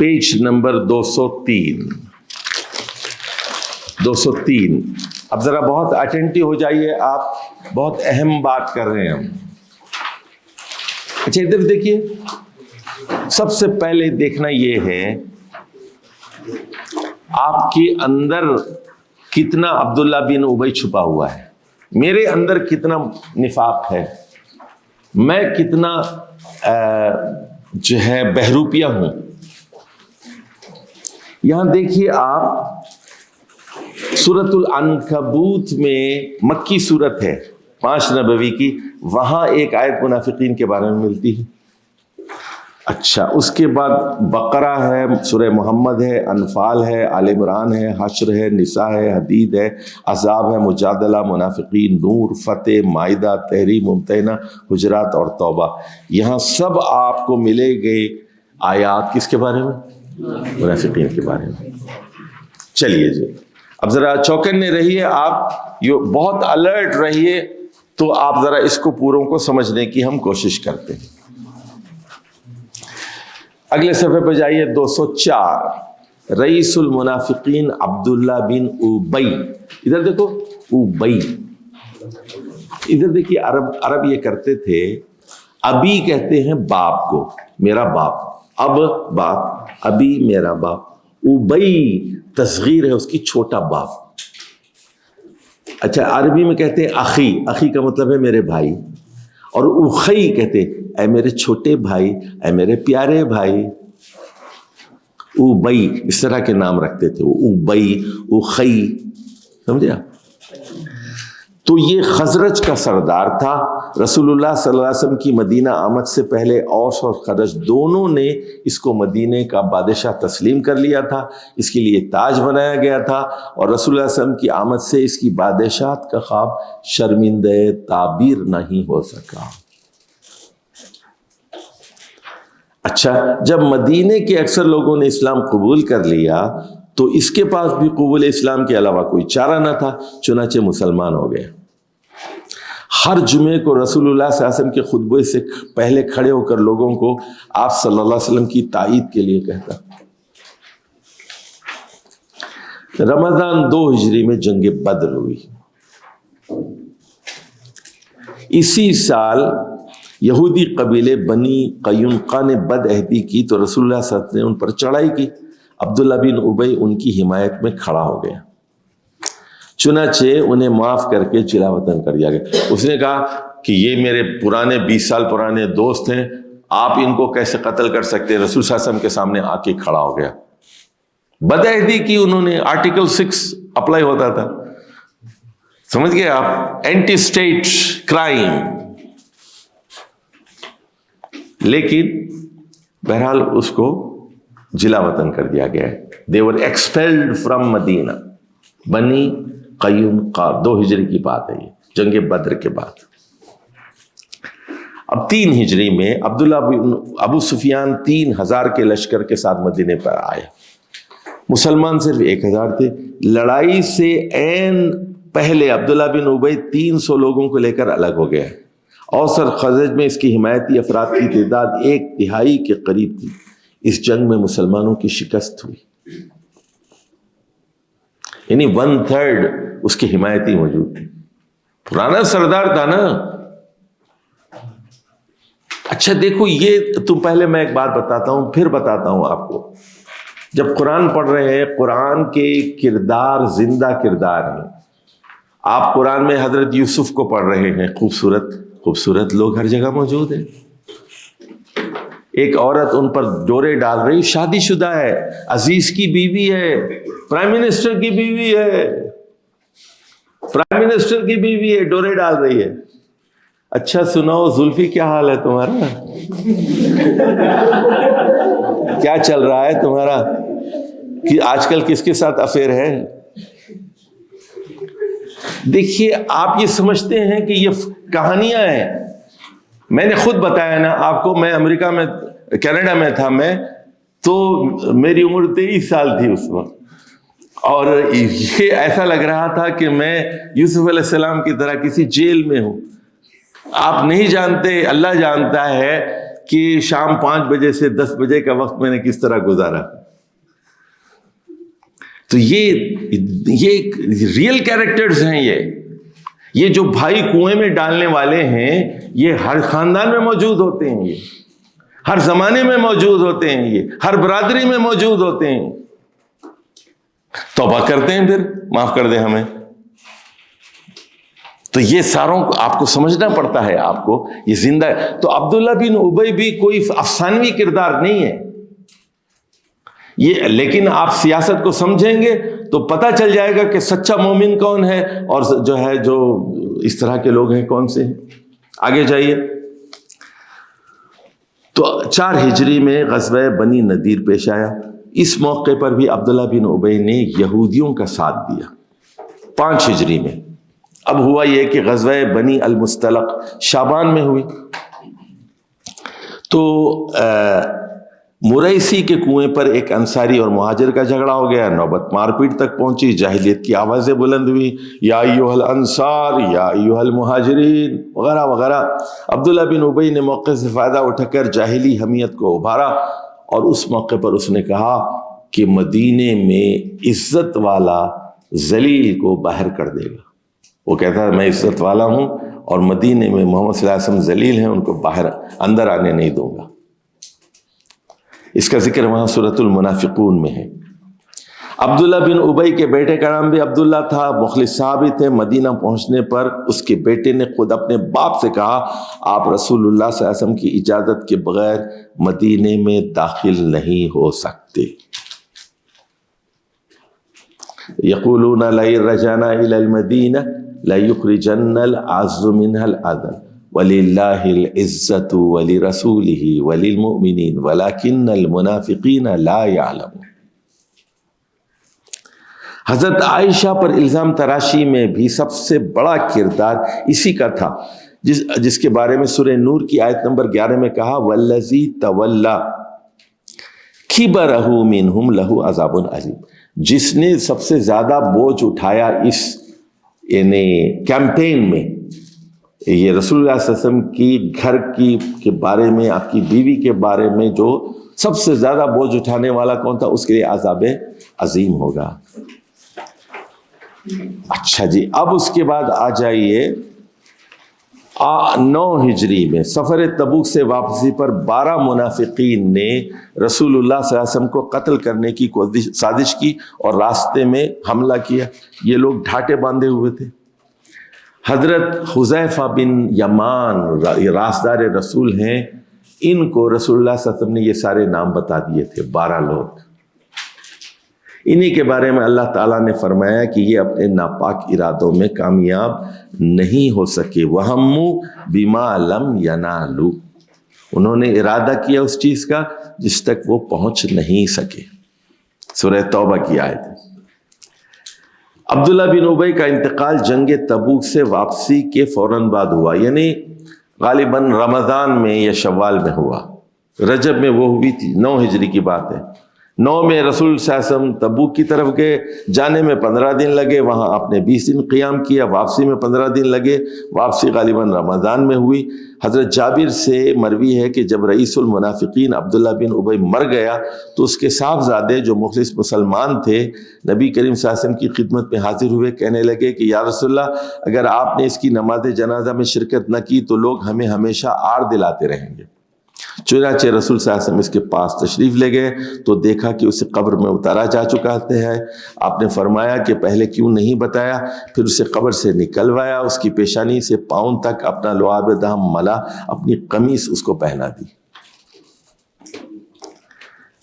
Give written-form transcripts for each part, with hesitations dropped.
Page number 203. اب ذرا بہت اٹینٹیو ہو جائیے آپ, بہت اہم بات کر رہے ہیں ہم. اچھا ادھر دیکھیے, سب سے پہلے دیکھنا یہ ہے آپ کے اندر کتنا عبداللہ بن ابی چھپا ہوا ہے, میرے اندر کتنا نفاق ہے, میں کتنا جو ہے بہروپیہ ہوں. یہاں دیکھیے آپ, سورۃ العنکبوت میں مکی سورت ہے 5 نبوی کی, وہاں ایک آیت منافقین کے بارے میں ملتی ہے. اچھا اس کے بعد بقرہ ہے, سورہ محمد ہے, انفال ہے, آل عمران ہے, حشر ہے, نساء ہے, حدید ہے, احزاب ہے, مجادلہ, منافقین, نور, فتح, مائدہ, تحریم, ممتحنہ, حجرات اور توبہ. یہاں سب آپ کو ملے گئے آیات کس کے بارے میں؟ منافقین کے بارے میں. چلیے جی, اب ذرا چوکنے رہیے آپ, یہ بہت الرٹ رہیے, تو آپ ذرا اس کو پوروں کو سمجھنے کی ہم کوشش کرتے ہیں. اگلے صفحے پہ جائیے, 204. رئیس المنافقین عبداللہ بن ابی. ادھر دیکھو ابی, ادھر دیکھیے عرب یہ کرتے تھے, ابی کہتے ہیں باپ کو, میرا باپ, اب باپ, ابی میرا باپ, ابی تصغیر ہے اس کی, چھوٹا باپ. اچھا عربی میں کہتے ہیں اخی, اخی کا مطلب ہے میرے بھائی, اور اخی کہتے ہیں اے میرے چھوٹے بھائی, اے میرے پیارے بھائی. ابی اس طرح کے نام رکھتے تھے, ابی, اخی, سمجھے آپ. تو یہ خزرج کا سردار تھا. رسول اللہ صلی اللہ علیہ وسلم کی مدینہ آمد سے پہلے اوس اور خزرج دونوں نے اس کو مدینے کا بادشاہ تسلیم کر لیا تھا, اس کے لیے تاج بنایا گیا تھا, اور رسول اللہ صلی اللہ علیہ وسلم کی آمد سے اس کی بادشاہت کا خواب شرمندہ تعبیر نہیں ہو سکا. اچھا جب مدینے کے اکثر لوگوں نے اسلام قبول کر لیا تو اس کے پاس بھی قبول اسلام کے علاوہ کوئی چارہ نہ تھا, چنانچہ مسلمان ہو گئے. ہر جمعے کو رسول اللہ صلی اللہ علیہ وسلم کے خطبے سے پہلے کھڑے ہو کر لوگوں کو آپ صلی اللہ علیہ وسلم کی تائید کے لیے کہتا. رمضان 2 ہجری میں جنگ بدر ہوئی. اسی سال یہودی قبیلے بنی قینقاع نے بد عہدی کی تو رسول اللہ صلی اللہ علیہ وسلم نے ان پر چڑھائی کی. عبداللہ بن ابی ان کی حمایت میں کھڑا ہو گیا, چنانچہ انہیں معاف کر کے جلا وطن کر دیا گیا. اس نے کہا کہ یہ میرے پرانے 20 سال پرانے دوست ہیں, آپ ان کو کیسے قتل کر سکتے. رسول صلی اللہ علیہ وسلم کے سامنے آ کے کھڑا ہو گیا. بد عہدی کی انہوں نے, آرٹیکل 6 اپلائی ہوتا تھا, سمجھ گئے آپ, اینٹی اسٹیٹ کرائم. لیکن بہرحال اس کو جلا وطن کر دیا گیا ہے. they were expelled from مدینہ. بنی قینقاع 2 ہجری کی بات ہے, یہ جنگ بدر کے بعد. اب 3 ہجری میں عبداللہ بن ابو سفیان 3000 کے لشکر کے ساتھ مدینے پر آئے. مسلمان صرف 1000 تھے. لڑائی سے عین پہلے عبداللہ بن ابی 300 لوگوں کو لے کر الگ ہو گیا. اوس اور خزرج میں اس کی حمایتی افراد کی تعداد 1/3 کے قریب تھی. اس جنگ میں مسلمانوں کی شکست ہوئی, یعنی 1/3 اس کی حمایتی موجود تھی. پرانا سردار تھا نا. اچھا دیکھو, یہ تم پہلے میں ایک بات بتاتا ہوں, پھر بتاتا ہوں آپ کو. جب قرآن پڑھ رہے ہیں, قرآن کے کردار زندہ کردار ہیں. آپ قرآن میں حضرت یوسف کو پڑھ رہے ہیں, خوبصورت لوگ ہر جگہ موجود ہیں. ایک عورت ان پر ڈورے ڈال رہی, شادی شدہ ہے, عزیز کی بیوی ہے, پرائم منسٹر کی بیوی ہے, پرائم منسٹر کی بیوی ہے, ڈورے ڈال رہی ہے. اچھا سناؤ زلفی, کیا حال ہے تمہارا؟ کیا چل رہا ہے تمہارا, کہ آج کل کس کے ساتھ افیئر ہے؟ دیکھیے آپ یہ سمجھتے ہیں کہ یہ کہانیاں ہیں. میں نے خود بتایا نا آپ کو, میں امریکہ میں کینیڈا میں تھا میں, تو میری عمر 23 سال تھی اس وقت, اور یہ ایسا لگ رہا تھا کہ میں یوسف علیہ السلام کی طرح کسی جیل میں ہوں. آپ نہیں جانتے, اللہ جانتا ہے کہ شام 5 بجے سے 10 بجے کا وقت میں نے کس طرح گزارا. تو یہ ریئل کیریکٹرز ہیں. یہ جو بھائی کنویں میں ڈالنے والے ہیں یہ ہر خاندان میں موجود ہوتے ہیں, یہ ہر زمانے میں موجود ہوتے ہیں, یہ ہر برادری میں موجود ہوتے ہیں. توبہ کرتے ہیں پھر معاف کر دیں ہمیں. تو یہ ساروں کو آپ کو سمجھنا پڑتا ہے, آپ کو یہ زندہ ہے. تو عبداللہ بن ابی بھی کوئی افسانوی کردار نہیں ہے یہ, لیکن آپ سیاست کو سمجھیں گے تو پتہ چل جائے گا کہ سچا مومن کون ہے اور جو اس طرح کے لوگ ہیں کون سے ہیں. آگے جائیے. تو 4 ہجری میں غزوہ بنی نذیر پیش آیا. اس موقع پر بھی عبداللہ بن ابی نے یہودیوں کا ساتھ دیا 5 ہجری میں. اب ہوا یہ کہ غزوہ بنی المستلق شعبان میں ہوئی. تو مریسی کے کنویں پر ایک انصاری اور مہاجر کا جھگڑا ہو گیا. نوبت مار پیٹ تک پہنچی. جاہلیت کی آوازیں بلند ہوئی, یا ایھا الانصار یا ایھا المہاجرین وغیرہ وغیرہ. عبداللہ بن ابی نے موقع سے فائدہ اٹھا کر جاہلی حمیت کو ابھارا اور اس موقع پر اس نے کہا کہ مدینے میں عزت والا ذلیل کو باہر کر دے گا. وہ کہتا ہے میں عزت والا ہوں اور مدینے میں محمد صلی اللہ علیہ وسلم ذلیل ہیں, ان کو باہر اندر آنے نہیں دوں گا. اس کا ذکر وہاں سورۃ المنافقون میں ہے. عبداللہ بن ابی کے بیٹے کا نام بھی عبداللہ تھا, مخلص صحابی تھے. مدینہ پہنچنے پر اس کے بیٹے نے خود اپنے باپ سے کہا آپ رسول اللہ صلی اللہ علیہ وسلم کی اجازت کے بغیر مدینے میں داخل نہیں ہو سکتے. یقولون لئن رجعنا الی المدینہ لَيُخْرِجَنَّ الْعَزُّ مِنْهَا الْأَذَلَ وَلِلَّهِ الْعِزَّةُ وَلِرَسُولِهِ وَلِلْمُؤْمِنِينَ وَلَكِنَّ الْمُنَافِقِينَ لَا يَعْلَمُونَ. حضرت عائشہ پر الزام تراشی میں بھی سب سے بڑا کردار اسی کا تھا جس کے بارے میں سورہ نور کی آیت نمبر 11 میں کہا وَالَّذِي تَوَلَّى كِبْرَهُ مِنْهُمْ لَهُ عَذَابٌ عَظِيمٌ. جس نے سب سے زیادہ بوجھ اٹھایا اس یعنی کیمپین میں, یہ رسول اللہ صلی اللہ علیہ وسلم کی گھر کے بارے میں, آپ کی بیوی کے بارے میں جو سب سے زیادہ بوجھ اٹھانے والا کون تھا, اس کے لیے عذاب عظیم ہوگا. اچھا جی, اب اس کے بعد آ جائیے 9 ہجری میں سفر تبوک سے واپسی پر 12 منافقین نے رسول اللہ صلی اللہ علیہ وسلم کو قتل کرنے کی سازش کی اور راستے میں حملہ کیا. یہ لوگ ڈھاٹے باندھے ہوئے تھے. حضرت حذیفہ بن یمان رازدار رسول ہیں, ان کو رسول اللہ صلی اللہ علیہ وسلم نے یہ سارے نام بتا دیے تھے. 12 لوگ, انہی کے بارے میں اللہ تعالیٰ نے فرمایا کہ یہ اپنے ناپاک ارادوں میں کامیاب نہیں ہو سکے. وَهَمُّوا بِمَا لَمْ يَنَالُوا, انہوں نے ارادہ کیا اس چیز کا جس تک وہ پہنچ نہیں سکے. سورہ توبہ کی آیت. عبداللہ بن ابی کا انتقال جنگ تبوک سے واپسی کے فوراً بعد ہوا, یعنی غالباً رمضان میں یا شوال میں ہوا. رجب میں وہ ہوئی تھی. 9 ہجری کی بات ہے. 9 میں رسول صلی اللہ علیہ وسلم تبوک کی طرف گئے. جانے میں 15 دن لگے, وہاں آپ نے 20 دن قیام کیا. واپسی میں 15 دن لگے. واپسی غالباً رمضان میں ہوئی. حضرت جابر سے مروی ہے کہ جب رئیس المنافقین عبداللہ بن ابی مر گیا تو اس کے صاحبزادے جو مخلص مسلمان تھے نبی کریم صلی اللہ علیہ وسلم کی خدمت میں حاضر ہوئے. کہنے لگے کہ یا رسول اللہ, اگر آپ نے اس کی نماز جنازہ میں شرکت نہ کی تو لوگ ہمیں ہمیشہ آڑ دلاتے رہیں گے. چنانچہ رسول صلی اللہ علیہ وسلم اس کے پاس تشریف لے گئے تو دیکھا کہ اسے قبر میں اتارا جا چکا ہے. آپ نے فرمایا کہ پہلے کیوں نہیں بتایا. پھر اسے قبر سے نکلوایا, اس کی پیشانی سے پاؤں تک اپنا لعاب دہن ملا, اپنی قمیص اس کو پہنا دی.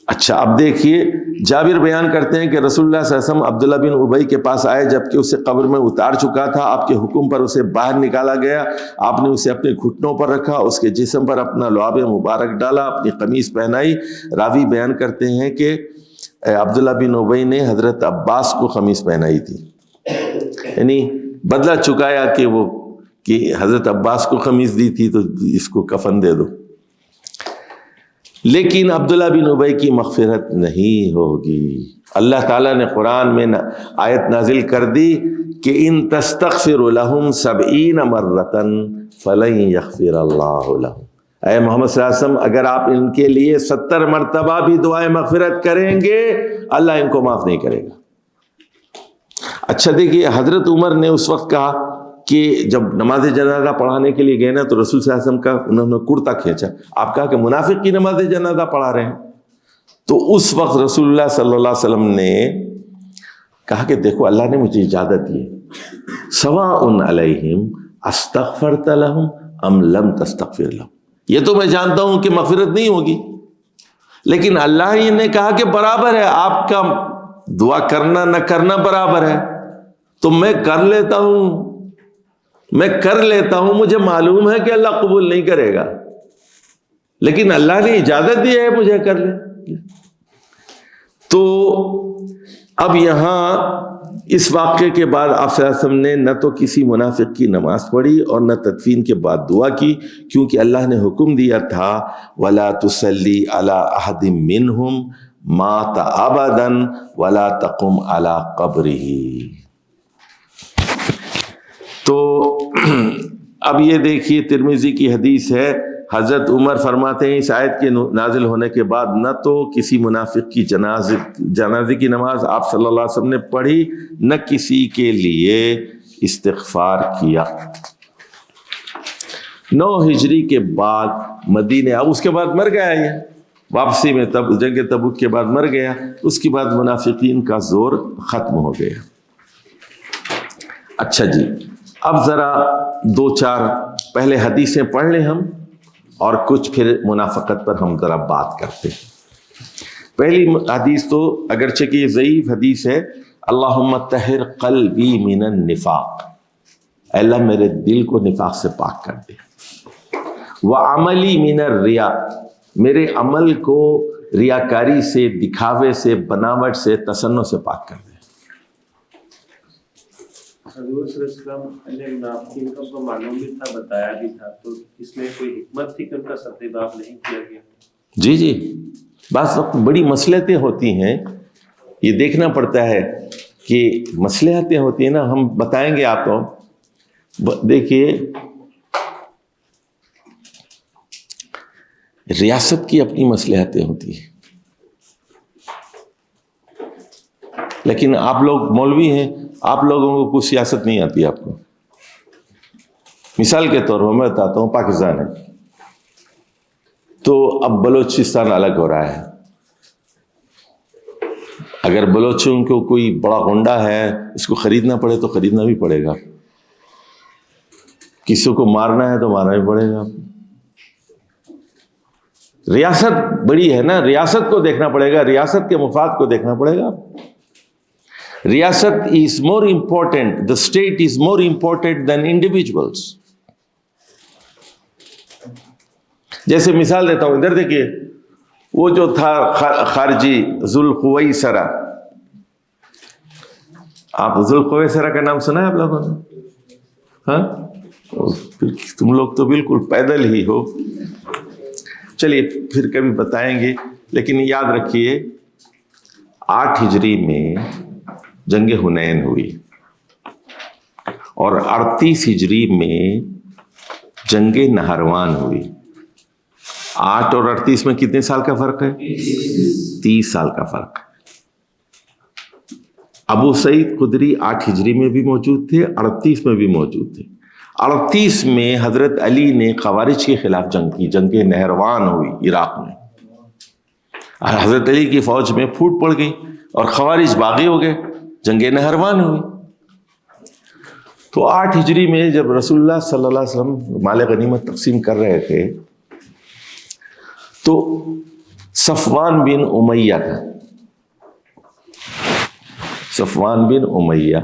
اچھا, اب دیکھیے جابر بیان کرتے ہیں کہ رسول اللہ صلی اللہ علیہ وسلم عبداللہ بن ابی کے پاس آئے جبکہ اسے قبر میں اتار چکا تھا. آپ کے حکم پر اسے باہر نکالا گیا. آپ نے اسے اپنے گھٹنوں پر رکھا, اس کے جسم پر اپنا لعاب مبارک ڈالا, اپنی قمیص پہنائی. راوی بیان کرتے ہیں کہ عبداللہ بن ابی نے حضرت عباس کو قمیص پہنائی تھی, یعنی بدلہ چکایا کہ حضرت عباس کو قمیص دی تھی تو اس کو کفن دے دو. لیکن عبداللہ بن ابی کی مغفرت نہیں ہوگی. اللہ تعالیٰ نے قرآن میں آیت نازل کر دی کہ ان تستغفر لهم 70 مرة فلن يغفر اللہ لهم. اے محمد صلی اللہ علیہ وسلم اگر آپ ان کے لیے 70 مرتبہ بھی دعائیں مغفرت کریں گے اللہ ان کو معاف نہیں کرے گا۔ اچھا دیکھیے، حضرت عمر نے اس وقت کہا کہ جب نماز جنازہ پڑھانے کے لیے گئے نا تو رسول صلی اللہ علیہ وسلم کا انہوں نے کرتا کھینچا، آپ کہا کہ منافق کی نماز جنازہ پڑھا رہے ہیں، تو اس وقت رسول اللہ صلی اللہ علیہ وسلم نے کہا کہ دیکھو اللہ نے مجھے اجازت دی ہے، سواء علیہم استغفرت لہم ام لم تستغفر لہم، یہ تو میں جانتا ہوں کہ مغفرت نہیں ہوگی، لیکن اللہ ہی نے کہا کہ برابر ہے، آپ کا دعا کرنا نہ کرنا برابر ہے، تو میں کر لیتا ہوں، مجھے معلوم ہے کہ اللہ قبول نہیں کرے گا، لیکن اللہ نے اجازت دی ہے مجھے کر لے۔ تو اب یہاں اس واقعے کے بعد آپ صلی اللہ علیہ وسلم نے نہ تو کسی منافق کی نماز پڑھی اور نہ تدفین کے بعد دعا کی، کیونکہ اللہ نے حکم دیا تھا وَلَا تُصَلِّ عَلَىٰ أَحَدٍ مِّنْهُمْ مَاتَ أَبَدًا وَلَا تَقُمْ عَلَىٰ قَبْرِهِ۔ تو اب یہ دیکھیے ترمذی کی حدیث ہے، حضرت عمر فرماتے ہیں اس آیت کے نازل ہونے کے بعد نہ تو کسی منافق کی جنازے کی نماز آپ صلی اللہ علیہ وسلم نے پڑھی، نہ کسی کے لیے استغفار کیا۔ 9 ہجری کے بعد مدینہ، اب اس کے بعد مر گیا یہ واپسی میں، تب جنگ تبوک کے بعد مر گیا، اس کے بعد منافقین کا زور ختم ہو گیا۔ اچھا جی، اب ذرا 2-4 پہلے حدیثیں پڑھ لیں ہم، اور کچھ پھر منافقت پر ہم ذرا بات کرتے ہیں۔ پہلی حدیث تو اگرچہ کہ یہ ضعیف حدیث ہے، اللہم طہر قلبی من النفاق، اے اللہ میرے دل کو نفاق سے پاک کر دے، وعملی من الریا، میرے عمل کو ریاکاری سے، دکھاوے سے، بناوٹ سے، تصنع سے پاک کر دے۔ حضور صلی اللہ علیہ وسلم نے منافقین کا تو معلوم بھی تھا، بتایا بھی تھا، تو اس میں کوئی حکمت تھی کہ ان کا ستیباب نہیں کیا گیا؟ جی بعض وقت بڑی مصلحتیں ہوتی ہیں، یہ دیکھنا پڑتا ہے کہ مصلحتیں ہوتی ہیں نا، ہم بتائیں گے آپ کو۔ دیکھیے ریاست کی اپنی مصلحتیں ہوتی ہیں، لیکن آپ لوگ مولوی ہیں، آپ لوگوں کو کوئی سیاست نہیں آتی۔ آپ کو مثال کے طور پر میں بتاتا ہوں، پاکستان ہے تو اب بلوچستان الگ ہو رہا ہے، اگر بلوچوں کو کوئی بڑا غنڈہ ہے اس کو خریدنا پڑے تو خریدنا بھی پڑے گا، کسی کو مارنا ہے تو مارنا بھی پڑے گا۔ ریاست بڑی ہے نا، ریاست کو دیکھنا پڑے گا، ریاست کے مفاد کو دیکھنا پڑے گا۔ ریاست is more important, the state is more important than individuals۔ جیسے مثال دیتا ہوں، ادھر دیکھیے، وہ جو تھا خارجی ذوالخویسرہ، آپ ذوالخویسرہ کا نام سنا ہے آپ لوگوں نے؟ ہاں، تم لوگ تو بالکل پیدل ہی ہو، چلیے پھر کبھی بتائیں گے، لیکن یاد رکھیے 8 ہجری میں جنگ حنین ہوئی اور 38 ہجری میں جنگ نہروان ہوئی۔ 8 اور 38 میں کتنے سال کا فرق ہے؟ 30 سال کا فرق ہے۔ ابو سعید خدری 8 ہجری میں بھی موجود تھے، 38 میں بھی موجود تھے۔ 38 میں حضرت علی نے خوارج کے خلاف جنگ کی، جنگ نہروان ہوئی عراق میں، حضرت علی کی فوج میں پھوٹ پڑ گئی اور خوارج باغی ہو گئے، جنگ نہروان ہوئی۔ تو 8 ہجری میں جب رسول اللہ صلی اللہ علیہ وسلم مال غنیمت تقسیم کر رہے تھے تو صفوان بن امیہ تھا، صفوان بن امیہ،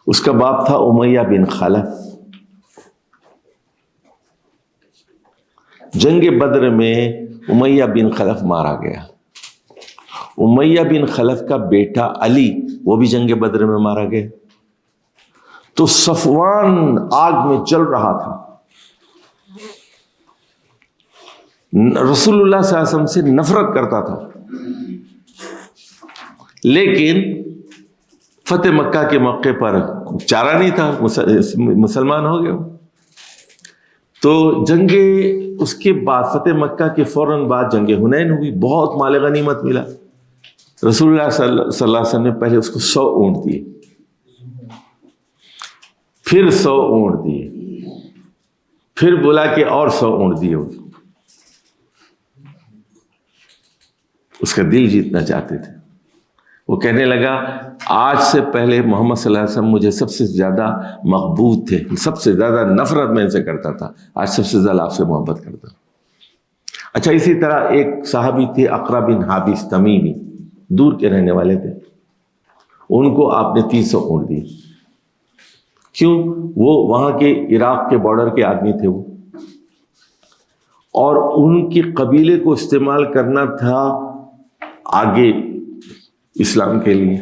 اس کا باپ تھا امیہ بن خلف۔ جنگ بدر میں امیہ بن خلف مارا گیا، امیہ بن خلف کا بیٹا علی وہ بھی جنگ بدر میں مارا گیا۔ تو صفوان آگ میں جل رہا تھا، رسول اللہ صلی اللہ علیہ وسلم سے نفرت کرتا تھا، لیکن فتح مکہ کے موقع پر چارہ نہیں تھا، مسلمان ہو گئے۔ تو جنگ اس کے بعد فتح مکہ کے فوراً بعد جنگ حنین ہوئی، بہت مال غنیمت ملا. رسول اللہ صلی اللہ علیہ وسلم نے پہلے اس کو 100 اونٹ دیے، پھر 100 اونٹ دیے، پھر بولا کہ اور 100 اونٹ دیے. اس کا دل جیتنا چاہتے تھے. وہ کہنے لگا آج سے پہلے محمد صلی اللہ علیہ وسلم مجھے سب سے زیادہ مقبوض تھے، سب سے زیادہ نفرت میں ان سے کرتا تھا، آج سب سے زیادہ آپ سے محبت کرتا ہوں. اچھا، اسی طرح ایک صحابی تھے اقرا بن حابس تمیمی، دور کے رہنے والے تھے، ان کو آپ نے 300 اونٹ دی. کیوں؟ وہ وہاں کے عراق کے بارڈر کے آدمی تھے وہ، اور ان کے قبیلے کو استعمال کرنا تھا آگے اسلام کے لیے.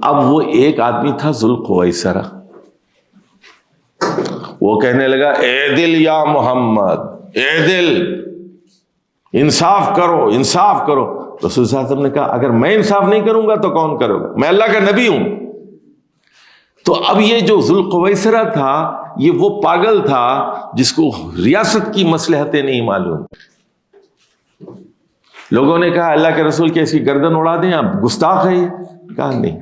اب وہ ایک آدمی تھا ذوالقویسرہ، وہ کہنے لگا اے دل یا محمد، اے دل انصاف کرو، انصاف کرو. رسول صلی اللہ علیہ وسلم نے کہا اگر میں انصاف نہیں کروں گا تو کون کرے گا؟ میں اللہ کا نبی ہوں. تو اب یہ جو ذوالقویسرہ تھا یہ وہ پاگل تھا جس کو ریاست کی مصلحتیں نہیں معلوم. لوگوں نے کہا اللہ کے رسول کے اس کی گردن اڑا دیں، آپ گستاخ ہے. کہا نہیں.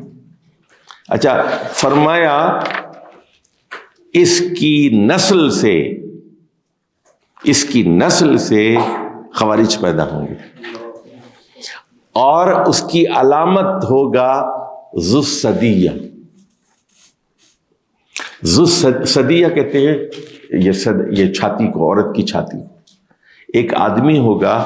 اچھا، فرمایا اس کی نسل سے خوارج پیدا ہوں گے، اور اس کی علامت ہوگا ذو الصدیہ. صدیہ کہتے ہیں یہ چھاتی کو، عورت کی چھاتی. ایک آدمی ہوگا،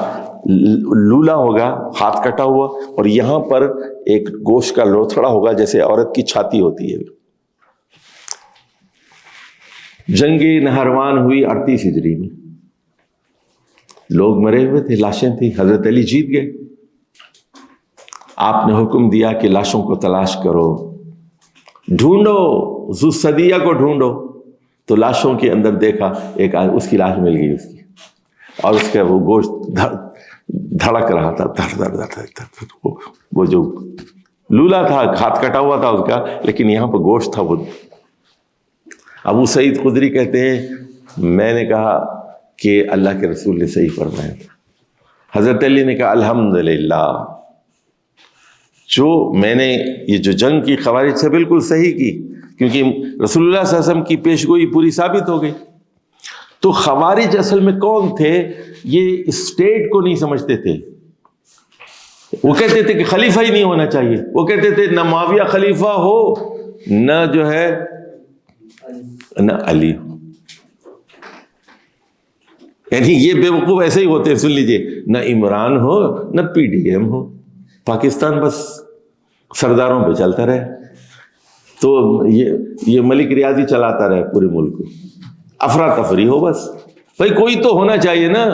لولا ہوگا، ہاتھ کٹا ہوا، اور یہاں پر ایک گوشت کا لوتھڑا ہوگا جیسے عورت کی چھاتی ہوتی ہے. جنگ نہروان ہوئی 38 ہجری میں. لوگ مرے ہوئے تھے، لاشیں تھیں. حضرت علی جیت گئے. آپ نے حکم دیا کہ لاشوں کو تلاش کرو، ڈھونڈو، ذو صدیہ کو ڈھونڈو. تو لاشوں کے اندر دیکھا ایک اس کی لاش مل گئی، اس کی، اور اس کا وہ گوشت دھڑک رہا تھا، وہ جو لولا تھا، ہاتھ کٹا ہوا تھا اس کا، لیکن یہاں پہ گوشت تھا. وہ ابو سعید خدری کہتے ہیں میں نے کہا کہ اللہ کے رسول نے صحیح فرمایا تھا. حضرت علی نے کہا الحمدللہ، جو میں نے یہ جو جنگ کی خوارج سے بالکل صحیح کی، کیونکہ رسول اللہ صلی اللہ علیہ وسلم کی پیشگوئی پوری ثابت ہو گئی. تو خوارج اصل میں کون تھے؟ یہ اسٹیٹ کو نہیں سمجھتے تھے. وہ کہتے تھے کہ خلیفہ ہی نہیں ہونا چاہیے. وہ کہتے تھے نہ معاویہ خلیفہ ہو، نہ جو ہے نہ علی ہو. یعنی یہ بے وقوف ایسے ہی ہوتے ہیں. سن لیجئے، نہ عمران ہو نہ PDM ہو. پاکستان بس سرداروں پہ چلتا رہے. تو یہ ملک ریاضی چلاتا رہے پورے ملک کو. افراتفری ہو بس. بھائی کوئی تو ہونا چاہیے نا،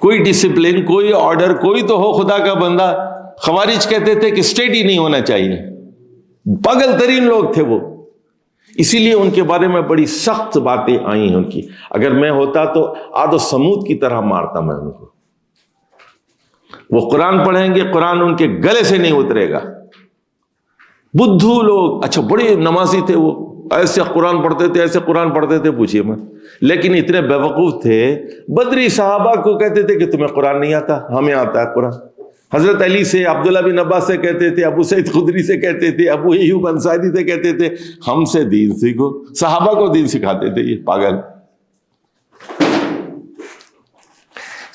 کوئی ڈسپلن، کوئی آرڈر، کوئی تو ہو خدا کا بندہ. خوارج کہتے تھے کہ اسٹیٹ ہی نہیں ہونا چاہیے. پاگل ترین لوگ تھے وہ. اسی لیے ان کے بارے میں بڑی سخت باتیں آئی ہیں ان کی. اگر میں ہوتا تو عاد و سمود کی طرح مارتا میں ان کو. وہ قرآن پڑھیں گے، قرآن ان کے گلے سے نہیں اترے گا. بدھو لوگ، اچھا بڑے نمازی تھے وہ، ایسے قرآن پڑھتے تھے، ایسے قرآن پڑھتے تھے، پوچھئے مت. لیکن اتنے بیوقوف تھے، بدری صحابہ کو کہتے تھے کہ تمہیں قرآن نہیں آتا، ہمیں آتا ہے قرآن. حضرت علی سے، عبداللہ بن عباس سے کہتے تھے، ابو سعید خدری سے کہتے تھے، ابو ایوب انصاری سے کہتے تھے ہم سے دین سیکھو. صحابہ کو دین سکھاتے تھے یہ پاگل.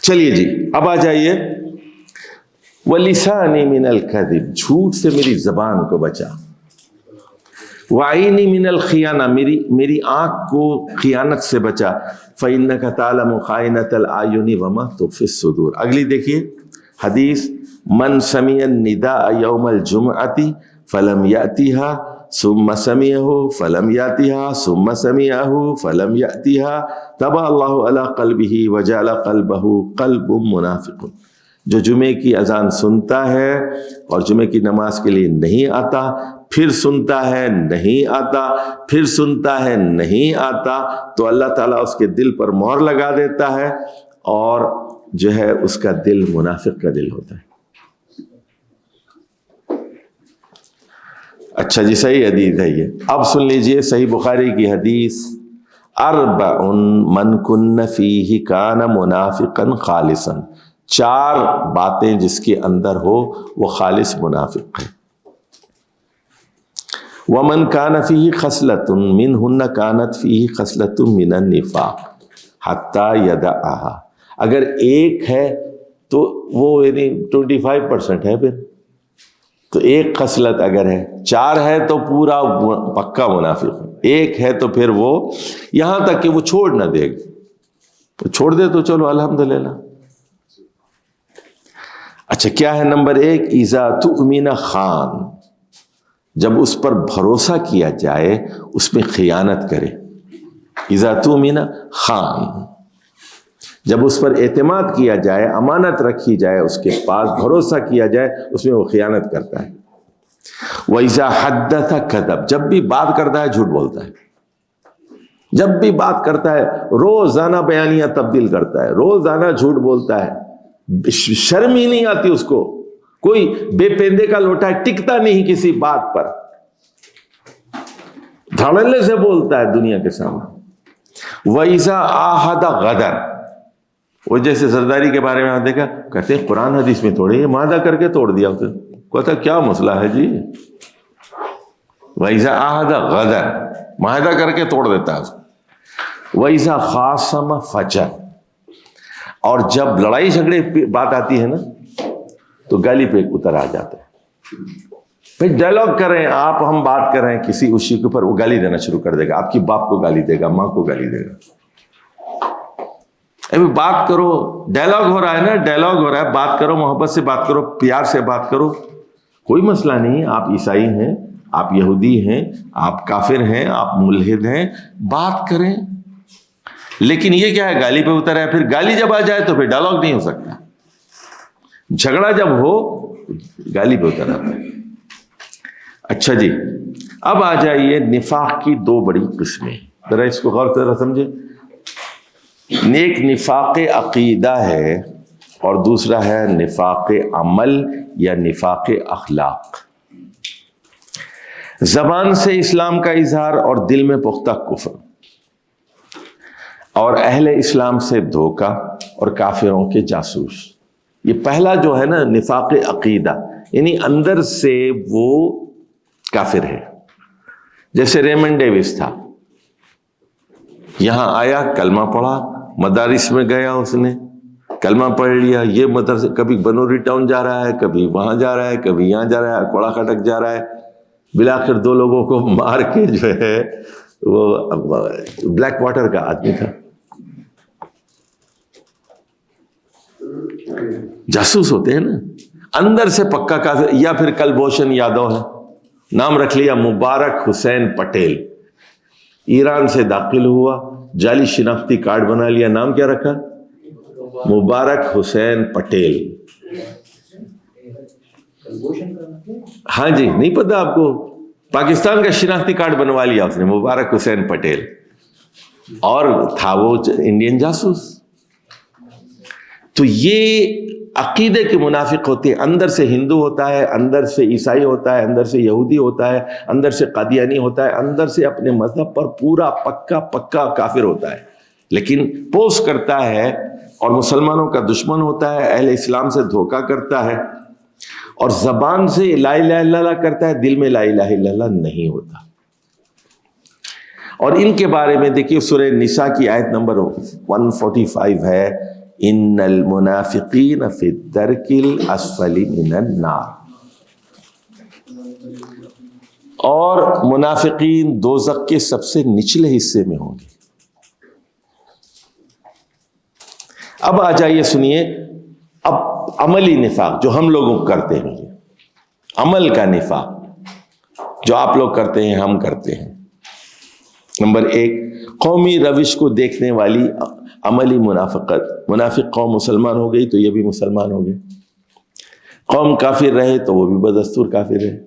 چلیے جی، اب آ جائیے وَلِسَانِي مِنَ الْكَذِبِ، جھوٹ سے میری زبان کو بچا. وَعَيْنِي مِنَ الْخِيَانَةِ، میری آنکھ کو خیانت سے بچا. فَإِنَّكَ تَعْلَمُ خَائِنَةَ الْأَعْيُنِ وَمَا تُخْفِي الصُّدُورُ. اگلی دیکھیے حدیث، من سمع النداء یوم الجمعۃ فلم یأتها ثم سمعه فلم یأتها ثم سمعه فلم یأتها طبع اللہ علی قلبه وجعل قلبه قلب منافق. جو جمعے کی اذان سنتا ہے اور جمعے کی نماز کے لیے نہیں آتا، پھر سنتا ہے نہیں آتا، پھر سنتا ہے نہیں آتا، تو اللہ تعالیٰ اس کے دل پر مہر لگا دیتا ہے، اور جو ہے اس کا دل منافق کا دل ہوتا ہے. اچھا جی صحیح حدیث ہے یہ. اب سن لیجئے صحیح بخاری کی حدیث. اربع من کن فیہ کان منافقا خالصا. 4 باتیں جس کے اندر ہو وہ خالص منافق ہے. ومن کان فیہ خصلۃ منہن کانت فیہ خصلۃ من النفاق حتی یدعها. اگر ایک ہے تو وہ یعنی 25% ہے. پھر تو ایک خصلت اگر ہے، 4 ہے تو پورا پکا منافق ہے. ایک ہے تو پھر وہ یہاں تک کہ وہ چھوڑ نہ دے. تو چھوڑ دے تو چلو الحمدللہ. اچھا کیا ہے نمبر 1؟ اذا تؤمن خان. جب اس پر بھروسہ کیا جائے اس میں خیانت کرے. اذا تؤمن خان، جب اس پر اعتماد کیا جائے، امانت رکھی جائے اس کے پاس، بھروسہ کیا جائے، اس میں وہ خیانت کرتا ہے. وَإِذَا حَدَّثَ كَذَبَ. جب بھی بات کرتا ہے جھوٹ بولتا ہے. جب بھی بات کرتا ہے روزانہ بیانیہ تبدیل کرتا ہے، روزانہ جھوٹ بولتا ہے. شرم ہی نہیں آتی اس کو. کوئی بے پیندے کا لوٹا ہے، ٹکتا نہیں کسی بات پر، دھڑلے سے بولتا ہے دنیا کے سامنے. وَإِذَا عَاهَدَ غَدَرَ. وہ جیسے زرداری کے بارے میں دیکھا، کہتے ہیں قرآن حدیث میں توڑے، یہ معاہدہ کر کے توڑ دیا. کہتا کیا مسئلہ ہے جی؟ وَإِذَا عَاهَدَ غَدَرَ، معاہدہ کر کے توڑ دیتا ہے اس کو. وَإِذَا خَاصَمَ فَجَرَ. اور جب لڑائی جھگڑے بات آتی ہے نا تو گالی پہ اتر آ جاتا ہے. پھر ڈائلاگ کریں آپ، ہم بات کریں کسی ایشو کے اوپر، وہ گالی دینا شروع کر دے گا. آپ کی باپ کو گالی دے گا، ماں کو گالی دے گا. ابھی بات کرو، ڈائلاگ ہو رہا ہے نا، ڈائلاگ ہو رہا ہے. بات کرو، محبت سے بات کرو، پیار سے بات کرو، کوئی مسئلہ نہیں. آپ عیسائی ہیں، آپ یہودی ہیں، آپ کافر ہیں، آپ ملحد ہیں، بات کریں. لیکن یہ کیا ہے، گالی پہ اتر ہے. پھر گالی جب آ جائے تو پھر ڈائلاگ نہیں ہو سکتا. جھگڑا جب ہو گالی پہ اتر آتا ہے. اچھا جی، اب آ جائیے نفاق کی 2 بڑی قسمیں. ذرا اس کو غور سے سمجھے. ایک نفاق عقیدہ ہے اور دوسرا ہے نفاق عمل یا نفاق اخلاق. زبان سے اسلام کا اظہار اور دل میں پختہ کفر، اور اہل اسلام سے دھوکہ اور کافروں کے جاسوس. یہ پہلا جو ہے نا نفاق عقیدہ، یعنی اندر سے وہ کافر ہے. جیسے ریمنڈ ڈیوس تھا، یہاں آیا، کلمہ پڑھا، مدارس میں گیا، اس نے کلمہ پڑھ لیا. یہ مدرسے کبھی بنوری ٹاؤن جا رہا ہے، کبھی وہاں جا رہا ہے، کبھی یہاں جا رہا ہے، کوڑا کھٹک جا رہا ہے. بلاخر 2 لوگوں کو مار کے جو ہے وہ بلیک واٹر کا آدمی تھا. جاسوس ہوتے ہیں نا اندر سے پکا کافر. یا پھر کلبھوشن یادو ہے، نام رکھ لیا مبارک حسین پٹیل. ایران سے داخل ہوا، جعلی شناختی کارڈ بنا لیا، نام کیا رکھا؟ مبارک حسین پٹیل. ہاں جی، نہیں پتا آپ کو؟ پاکستان کا شناختی کارڈ بنوا لیا اس نے، مبارک حسین پٹیل. اور تھا وہ انڈین جاسوس. تو یہ عقیدے کے منافق ہوتے ہیں. اندر سے ہندو ہوتا ہے، اندر سے عیسائی ہوتا ہے، اندر سے یہودی ہوتا ہے، اندر سے قادیانی ہوتا ہے، اندر سے اپنے مذہب پر پورا پکا کافر ہوتا ہے. لیکن پوس کرتا ہے اور مسلمانوں کا دشمن ہوتا ہے، اہل اسلام سے دھوکہ کرتا ہے، اور زبان سے لا الہ الا اللہ کرتا ہے، دل میں لا الہ الا اللہ نہیں ہوتا. اور ان کے بارے میں دیکھیے سورہ نساء کی آیت نمبر 145 ہے، ان المنافقین فی الدرک الاسفل من النار. اور منافقین دوزخ کے سب سے نچلے حصے میں ہوں گے. اب آ جائیے سنیے، اب عملی نفاق جو ہم لوگ کرتے ہیں، عمل کا نفاق جو آپ لوگ کرتے ہیں، ہم کرتے ہیں. نمبر 1، قومی روش کو دیکھنے والی عملی منافقت. منافق قوم مسلمان ہو گئی تو یہ بھی مسلمان ہو گئے، قوم کافر رہے تو وہ بھی بدستور کافر رہے.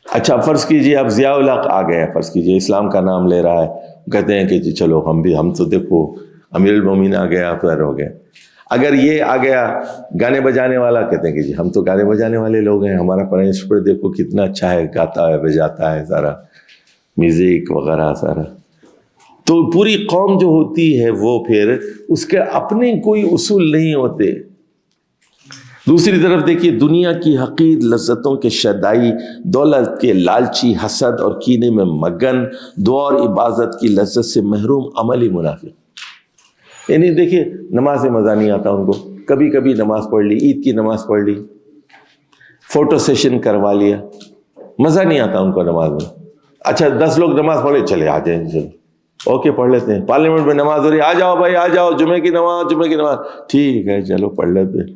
اچھا فرض کیجئے اب ضیاء الحق آ گئے، فرض کیجئے اسلام کا نام لے رہا ہے، کہتے ہیں کہ جی چلو ہم تو دیکھو امیر المومنین آ گیا، پھر ہو گئے. اگر یہ آ گیا گانے بجانے والا، کہتے ہیں کہ جی ہم تو گانے بجانے والے لوگ ہیں، ہمارا پرائم منسٹر دیکھو کتنا اچھا ہے، گاتا ہے بجاتا ہے، سارا میوزک وغیرہ سارا. تو پوری قوم جو ہوتی ہے وہ پھر اس کے اپنے کوئی اصول نہیں ہوتے. دوسری طرف دیکھیے دنیا کی حقیر لذتوں کے شیدائی، دولت کے لالچی، حسد اور کینے میں مگن، دعا اور عبادت کی لذت سے محروم عملی منافق. یعنی دیکھیے نماز میں مزہ نہیں آتا ان کو، کبھی کبھی نماز پڑھ لی، عید کی نماز پڑھ لی، فوٹو سیشن کروا لیا، مزہ نہیں آتا ان کو نماز میں. اچھا 10 لوگ نماز پڑھے، چلے آ جائیں، چلو اوکے پڑھ لیتے ہیں. پارلیمنٹ میں نماز ہو رہی ہے، آ جاؤ بھائی آ جاؤ، جمعے کی نماز، ٹھیک ہے چلو پڑھ لیتے ہیں.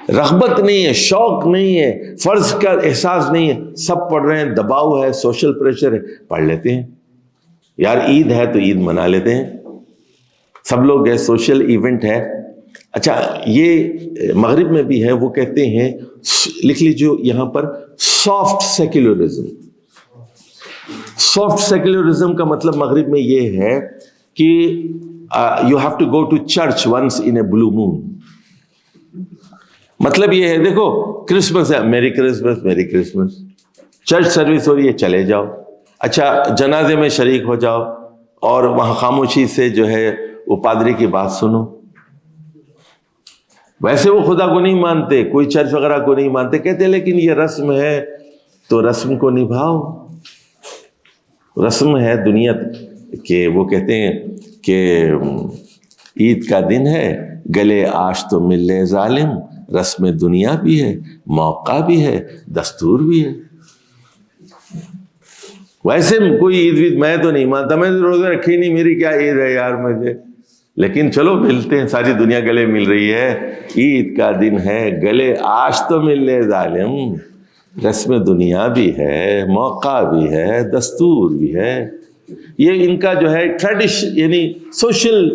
رغبت نہیں ہے، شوق نہیں ہے، فرض کا احساس نہیں ہے، سب پڑھ رہے ہیں، دباؤ ہے، سوشل پریشر ہے، پڑھ لیتے ہیں. یار عید ہے تو عید منا لیتے ہیں، سب لوگ ہے، سوشل ایونٹ ہے. اچھا یہ مغرب میں بھی ہے، وہ کہتے ہیں، لکھ لیجیے یہاں پر، سافٹ سیکولرزم. سافٹ سیکولرزم کا مطلب مغرب میں یہ ہے کہ you have to go to church once in a blue moon. مطلب یہ ہے دیکھو کرسمس ہے، میری کرسمس، میری کرسمس. چرچ سروس ہو رہی ہے، چلے جاؤ. اچھا جنازے میں شریک ہو جاؤ اور وہاں خاموشی سے جو ہے وہ پادری کی بات سنو. ویسے وہ خدا کو نہیں مانتے، کوئی چرچ وغیرہ کو نہیں مانتے، کہتے لیکن یہ رسم ہے تو رسم کو نبھاؤ. رسم ہے دنیا کہ وہ کہتے ہیں کہ عید کا دن ہے، گلے آش تو مل لے ظالم، رسم دنیا بھی ہے، موقع بھی ہے، دستور بھی ہے. ویسے کوئی عید میں تو نہیں مانتا، میں تو روزے رکھے نہیں، میری کیا عید ہے یار مجھے، لیکن چلو ملتے ہیں، ساری دنیا گلے مل رہی ہے، عید کا دن ہے، گلے آش تو مل لے ظالم، رسم دنیا بھی ہے، موقع بھی ہے، دستور بھی ہے. یہ ان کا جو ہے ٹریڈیشن، یعنی سوشل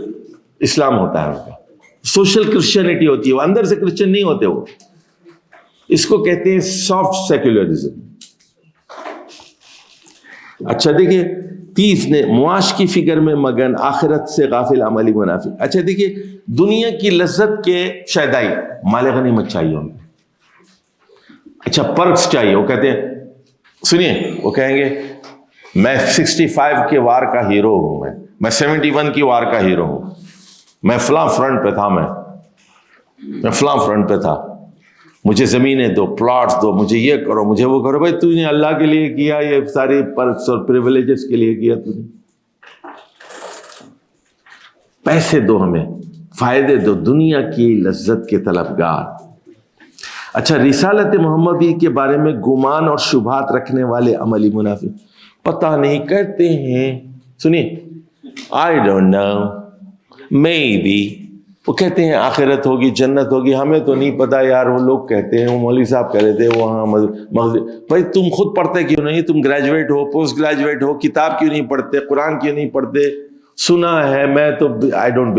اسلام ہوتا ہے ان کا، سوشل کرسچینٹی ہوتی ہے، وہ اندر سے کرسچن نہیں ہوتے. وہ اس کو کہتے ہیں سافٹ سیکولرزم. اچھا دیکھیے 30 نے معاش کی فکر میں مگن، آخرت سے غافل عملی منافق. اچھا دیکھیے دنیا کی لذت کے شیدائی، مال غنیمت چاہیے ان کو. اچھا پرکس چاہیے، وہ کہتے ہیں سنیے، وہ کہیں گے میں 65 کے وار کا ہیرو ہوں، میں 71 کی وار کا ہیرو ہوں، میں فلاں فرنٹ پہ تھا، میں فلاں فرنٹ پہ تھا، مجھے زمینیں دو، پلاٹس دو، مجھے یہ کرو، مجھے وہ کرو. بھائی تو نے اللہ کے لیے کیا، یہ ساری پرکس اور پریویلیجز کے لیے کیا تو نے. پیسے دو، ہمیں فائدے دو، دنیا کی لذت کے طلبگار. اچھا رسالت محمدی کے بارے میں گمان اور شبہات رکھنے والے عملی منافق. پتہ نہیں، کہتے ہیں سنیے I don't know maybe، وہ کہتے ہیں آخرت ہوگی، جنت ہوگی، ہمیں تو نہیں پتا یار. وہ لوگ کہتے ہیں، وہ مولوی صاحب کہہ رہے تھے وہاں بھائی تم خود پڑھتے کیوں نہیں؟ تم گریجویٹ ہو، پوسٹ گریجویٹ ہو، کتاب کیوں نہیں پڑھتے، قرآن کیوں نہیں پڑھتے؟ سنا ہے، میں تو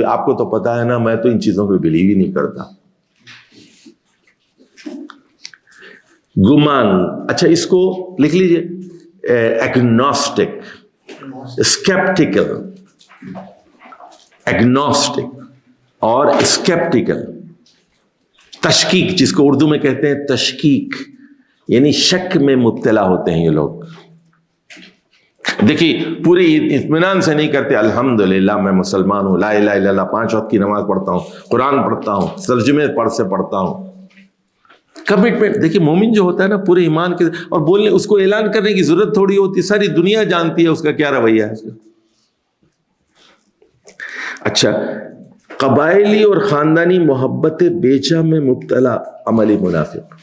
آپ کو تو پتا ہے نا، میں تو ان چیزوں پہ بلیو ہی نہیں کرتا. گمان. اچھا اس کو لکھ لیجئے، ایگنوسٹک، اسکیپٹیکل، ایگنوسٹک اور اسکیپٹیکل. تشکیک، جس کو اردو میں کہتے ہیں تشکیک، یعنی شک میں مبتلا ہوتے ہیں یہ لوگ. دیکھیے پوری اطمینان سے نہیں کرتے، الحمدللہ میں مسلمان ہوں، لا الہ الا اللہ، 5 وقت کی نماز پڑھتا ہوں، قرآن پڑھتا ہوں، ترجمے پڑھتا ہوں. کمٹمنٹ دیکھیے، مومن جو ہوتا ہے نا پورے ایمان کے، اور بولنے اس کو اعلان کرنے کی ضرورت تھوڑی ہوتی، ساری دنیا جانتی ہے اس کا کیا رویہ ہے اس کا. اچھا قبائلی اور خاندانی محبت بیجا میں مبتلا عملی منافق.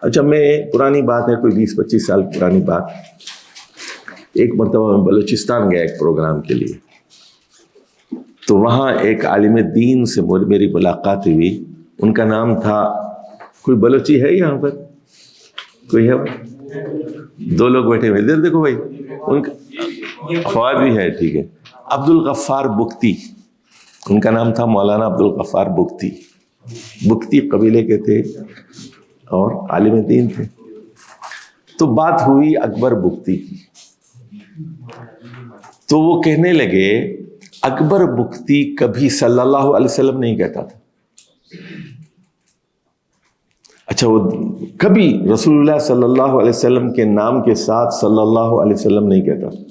اچھا میں پرانی بات ہے، کوئی 20-25 سال پرانی بات، ایک مرتبہ میں بلوچستان گیا ایک پروگرام کے لیے، تو وہاں ایک عالم دین سے میری ملاقات ہوئی. ان کا نام تھا، کوئی بلوچی ہے یہاں پر؟ کوئی ہے؟ 2 لوگ بیٹھے ہوئے ادھر دیکھو بھائی، ان کا فواد بھی ہے، ٹھیک ہے. عبد الغفار بگتی ان کا نام تھا، مولانا عبد الغفار بگتی. بگتی قبیلے کے تھے اور عالم دین تھے. تو بات ہوئی اکبر بگتی کی، تو وہ کہنے لگے اکبر بگتی کبھی صلی اللہ علیہ وسلم نہیں کہتا تھا. اچھا وہ کبھی رسول اللہ صلی اللہ علیہ وسلم کے نام کے ساتھ صلی اللہ علیہ وسلم نہیں کہتا تھا.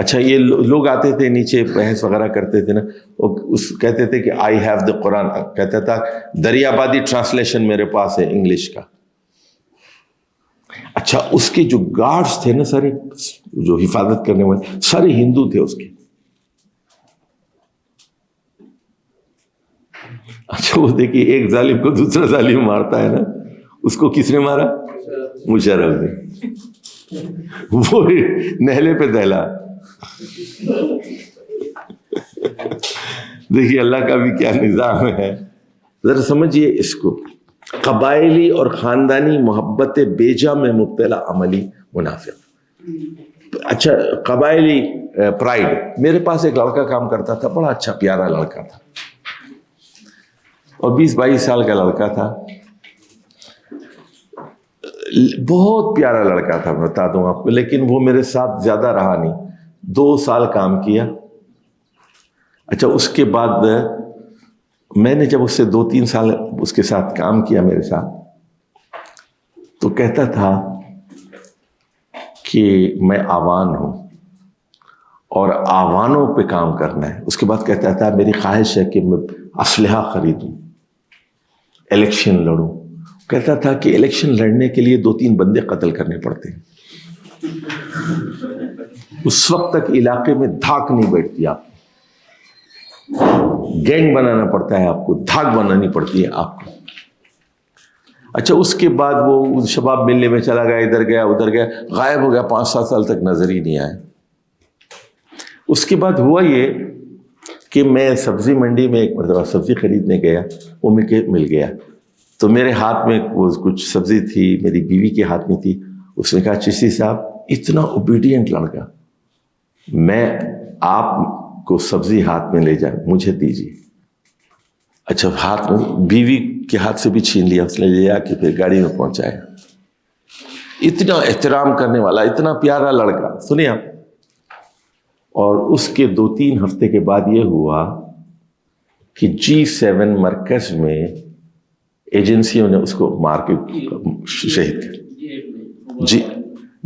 اچھا یہ لوگ آتے تھے نیچے بحث وغیرہ کرتے تھے نا, وہ کہتے تھے کہ آئی ہیو دا قرآن, کہتا تھا دریا بادی ٹرانسلیشن میرے پاس ہے انگلش کا. اچھا اس کے جو گارڈز تھے نا سارے, جو حفاظت کرنے والے سارے ہندو تھے اس کے. اچھا وہ دیکھیے ایک ظالم کو دوسرا ظالم مارتا ہے نا, اس کو کس نے مارا؟ مشرف نے. وہ نہلے پہ دہلا. دیکھیے اللہ کا بھی کیا نظام ہے, ذرا سمجھیے اس کو. قبائلی اور خاندانی محبت بیجا میں مبتلا عملی منافق. اچھا قبائلی پرائڈ, میرے پاس ایک لڑکا کام کرتا تھا, بڑا اچھا پیارا لڑکا تھا, اور 20-22 سال کا لڑکا تھا, بہت پیارا لڑکا تھا, میں بتا دوں آپ کو. لیکن وہ میرے ساتھ زیادہ رہا نہیں, 2 سال کام کیا. اچھا اس کے بعد میں نے جب اس سے 2-3 سال اس کے ساتھ کام کیا میرے ساتھ, تو کہتا تھا کہ میں آوان ہوں اور آوانوں پہ کام کرنا ہے. اس کے بعد کہتا تھا میری خواہش ہے کہ میں اسلحہ خریدوں, الیکشن لڑوں. کہتا تھا کہ الیکشن لڑنے کے لیے 2-3 بندے قتل کرنے پڑتے ہیں. اس وقت تک علاقے میں دھاک نہیں بیٹھتی آپ کو, گینگ بنانا پڑتا ہے آپ کو, دھاک بنانی پڑتی ہے آپ کو. اچھا اس کے بعد وہ شباب ملنے میں چلا گیا, ادھر گیا ادھر گیا, غائب ہو گیا, 5-7 سال تک نظر ہی نہیں آیا. اس کے بعد ہوا یہ کہ میں سبزی منڈی میں ایک مرتبہ سبزی خریدنے گیا, وہ مل گیا. تو میرے ہاتھ میں وہ کچھ سبزی تھی, میری بیوی کے ہاتھ میں تھی. اس نے کہا چشتی صاحب اتنا اوبیڈینٹ لڑکا, میں آپ کو سبزی ہاتھ میں لے جائیں, مجھے دیجیے. اچھا ہاتھ میں بیوی کے ہاتھ سے بھی چھین لیا, اس نے لے جا کے پھر گاڑی میں پہنچایا. اتنا احترام کرنے والا, اتنا پیارا لڑکا. سنیے آپ. اور اس کے 2-3 ہفتے کے بعد یہ ہوا کہ G7 مرکز میں ایجنسیوں نے اس کو مار کے شہید کر,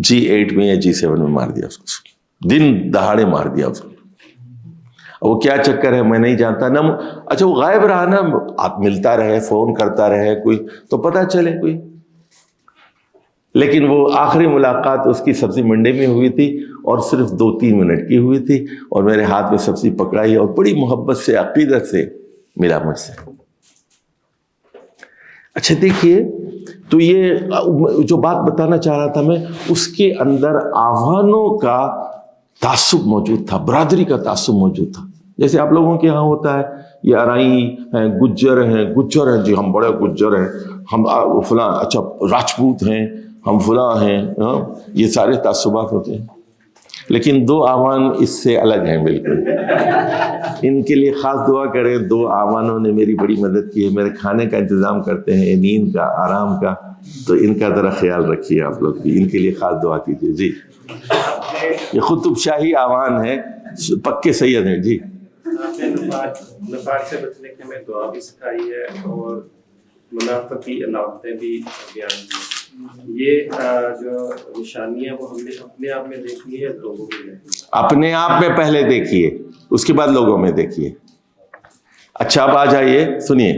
G8 میں یا G7 میں مار دیا اس کو, دن دہاڑے مار دیا اس کو. وہ کیا چکر ہے میں نہیں جانتا نا. اچھا وہ غائب رہا نا, آپ ملتا رہے, فون کرتا رہے کوئی تو پتہ چلے کوئی. لیکن وہ آخری ملاقات اس کی سبزی منڈی میں ہوئی تھی, اور صرف 2-3 منٹ کی ہوئی تھی, اور میرے ہاتھ میں سبزی پکڑائی اور بڑی محبت سے عقیدت سے ملا مجھ سے. اچھا دیکھیے, تو یہ جو بات بتانا چاہ رہا تھا میں, اس کے اندر آوانوں کا تعصب موجود تھا, برادری کا تعصب موجود تھا. جیسے آپ لوگوں کے ہاں ہوتا ہے, یہ ارائی ہیں, گجر ہیں, جی ہم بڑے گجر ہیں, ہم فلاں, اچھا راجپوت ہیں, ہم فلاں ہیں, یہ سارے تعصبات ہوتے ہیں. لیکن 2 آوان اس سے الگ ہیں بالکل. ان کے لیے خاص دعا کریں. 2 آوانوں نے میری بڑی مدد کی ہے, میرے کھانے کا انتظام کرتے ہیں, نیند کا, آرام کا, تو ان کا ذرا خیال رکھیے آپ لوگ بھی, ان کے لیے خاص دعا کیجیے. جی یہ قطب شاہی آوان ہے, پکے سید ہیں. جی آپ نے نفاق سے بچنے کے ہمیں دعا بھی سکھائی ہے, اور منافق کی علامتیں بھی بیان کی. یہ جو نشانیاں وہ ہم نے اپنے آپ میں دیکھی ہے, لوگوں میں دیکھی؟ اپنے آپ میں پہلے دیکھیے, اس کے بعد لوگوں میں دیکھیے. اچھا اب آ جائیے, سنیے.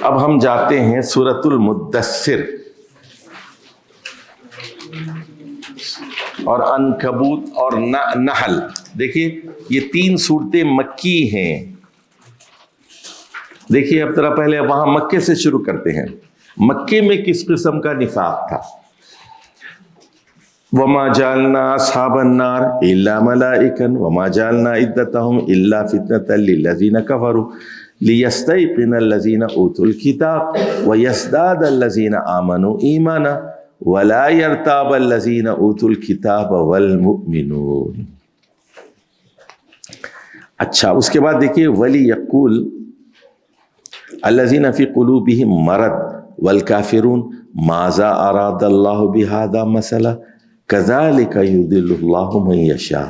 اب ہم جاتے ہیں سورۃ المدثر اور عنکبوت اور نحل. دیکھیے یہ 3 صورتیں مکی ہیں. دیکھیے اب ذرا پہلے وہاں مکے سے شروع کرتے ہیں. مکے میں کس قسم کا نفاق تھا؟ وَمَا جَعَلْنَا أَصْحَابَ النَّارِ إِلَّا مَلَائِكَةً وَمَا جَعَلْنَا عِدَّتَهُمْ إِلَّا فِتْنَةً لِلَّذِينَ كَفَرُوا لِيَسْتَيْقِنَ الَّذِينَ أُوتُوا الْكِتَابَ وَيَزْدَادَ الَّذِينَ آمَنُوا إِيمَانًا وَلَا يَرْتَابَ الَّذِينَ أُوتُوا الْكِتَابَ وَالْمُؤْمِنُونَ. اچھا اس کے بعد دیکھیے وَلِيَقُولَ الَّذِينَ فِي قُلُوبِهِم مَرَضٌ وَالْكَافِرُونَ مَاذَا أَرَادَ اللَّهُ بِهَذَا مَثَلًا كَذَلِكَ يُضِلُّ اللَّهُ مَن يَشَاءُ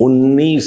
19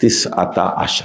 19,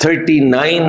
39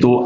2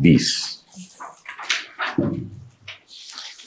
20।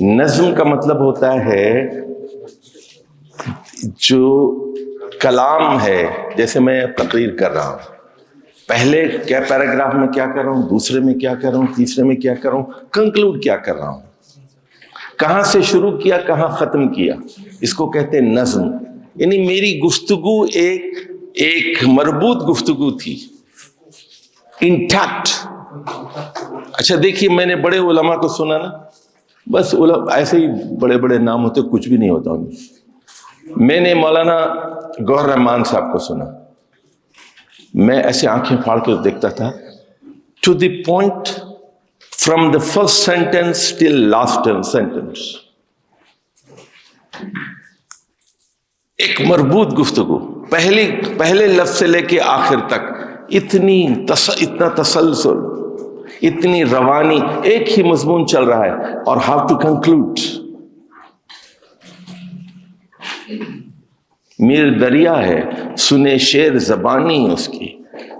نظم کا مطلب ہوتا ہے جو کلام ہے، جیسے میں تقریر کر رہا ہوں، پہلے کیا پیراگراف میں کیا کر رہا ہوں، دوسرے میں کیا کر رہا ہوں، تیسرے میں کیا کر رہا ہوں، کنکلوڈ کیا کر رہا ہوں، کہاں سے شروع کیا کہاں ختم کیا، اس کو کہتے ہیں نظم. یعنی میری گفتگو ایک مربوط گفتگو تھی، انٹیکٹ. اچھا دیکھیے، میں نے بڑے علماء کو سنا نا، بس ایسے ہی بڑے بڑے نام ہوتے، کچھ بھی نہیں ہوتا ان میں. میں نے مولانا گوہر رحمان صاحب کو سنا، میں ایسے آنکھیں پھاڑ کے دیکھتا تھا، to the point from the first sentence till last sentence, ایک مربوط گفتگو، پہلے لفظ سے لے کے آخر تک، اتنا تسلسل، اتنی روانی، ایک ہی مضمون چل رہا ہے، اور ہاؤ ٹو کنکلوڈ. میر دریا ہے سنے شیر زبانی اس کی،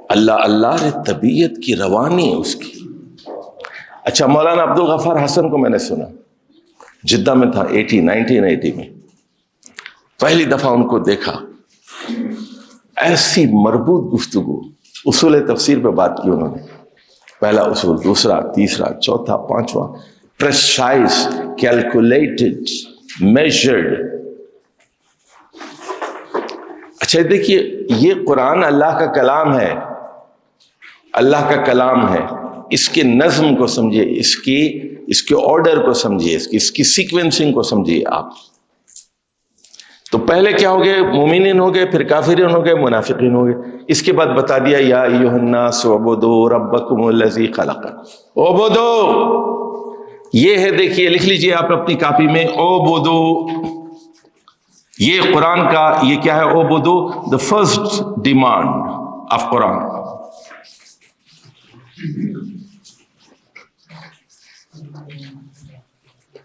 اللہ اللہ رے طبیعت کی روانی اس کی. اچھا مولانا عبدالغفار حسن کو میں نے سنا، جدہ میں تھا 1980 میں، پہلی دفعہ ان کو دیکھا، ایسی مربوط گفتگو، اصول تفسیر پہ بات کی انہوں نے، پہلا اصول، دوسرا، تیسرا، چوتھا، پانچواں، پریسائز، کیلکولیٹڈ، میجرڈ. اچھا دیکھیے، یہ قرآن اللہ کا کلام ہے، اللہ کا کلام ہے، اس کے نظم کو سمجھیے، اس کے آرڈر کو سمجھیے، اس کی سیکوینسنگ کو سمجھیے آپ. تو پہلے کیا ہو گئے؟ مومنین ہو گئے، پھر کافرین ہو گئے، منافقین ہو گئے. اس کے بعد بتا دیا یا ایھا الناس اعبدوا ربکم الذی خلقکم. اعبدوا، یہ ہے، دیکھیے لکھ لیجئے آپ اپنی کاپی میں، اعبدوا. یہ قرآن کا یہ کیا ہے؟ اعبدوا، the first demand of قرآن.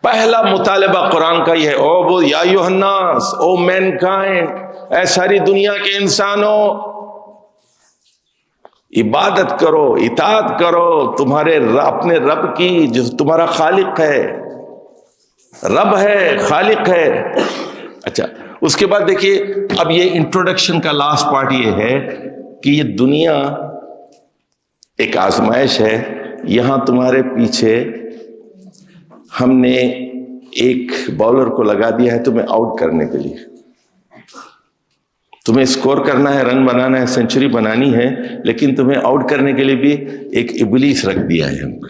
پہلا مطالبہ قرآن کا یہ ہے، اعبدوا یا ایھا الناس، او مینکائنڈ، اے ساری دنیا کے انسانوں، عبادت کرو، اطاعت کرو تمہارے اپنے رب کی، جو تمہارا خالق ہے، رب ہے، خالق ہے. اچھا اس کے بعد دیکھیے، اب یہ انٹروڈکشن کا لاسٹ پارٹ یہ ہے کہ یہ دنیا ایک آزمائش ہے. یہاں تمہارے پیچھے ہم نے ایک بالر کو لگا دیا ہے تمہیں آؤٹ کرنے کے لیے، تمہیں اسکور کرنا ہے، رن بنانا ہے، سینچری بنانی ہے، لیکن تمہیں آؤٹ کرنے کے لیے بھی ایک ابلیس رکھ دیا ہے ہم کو.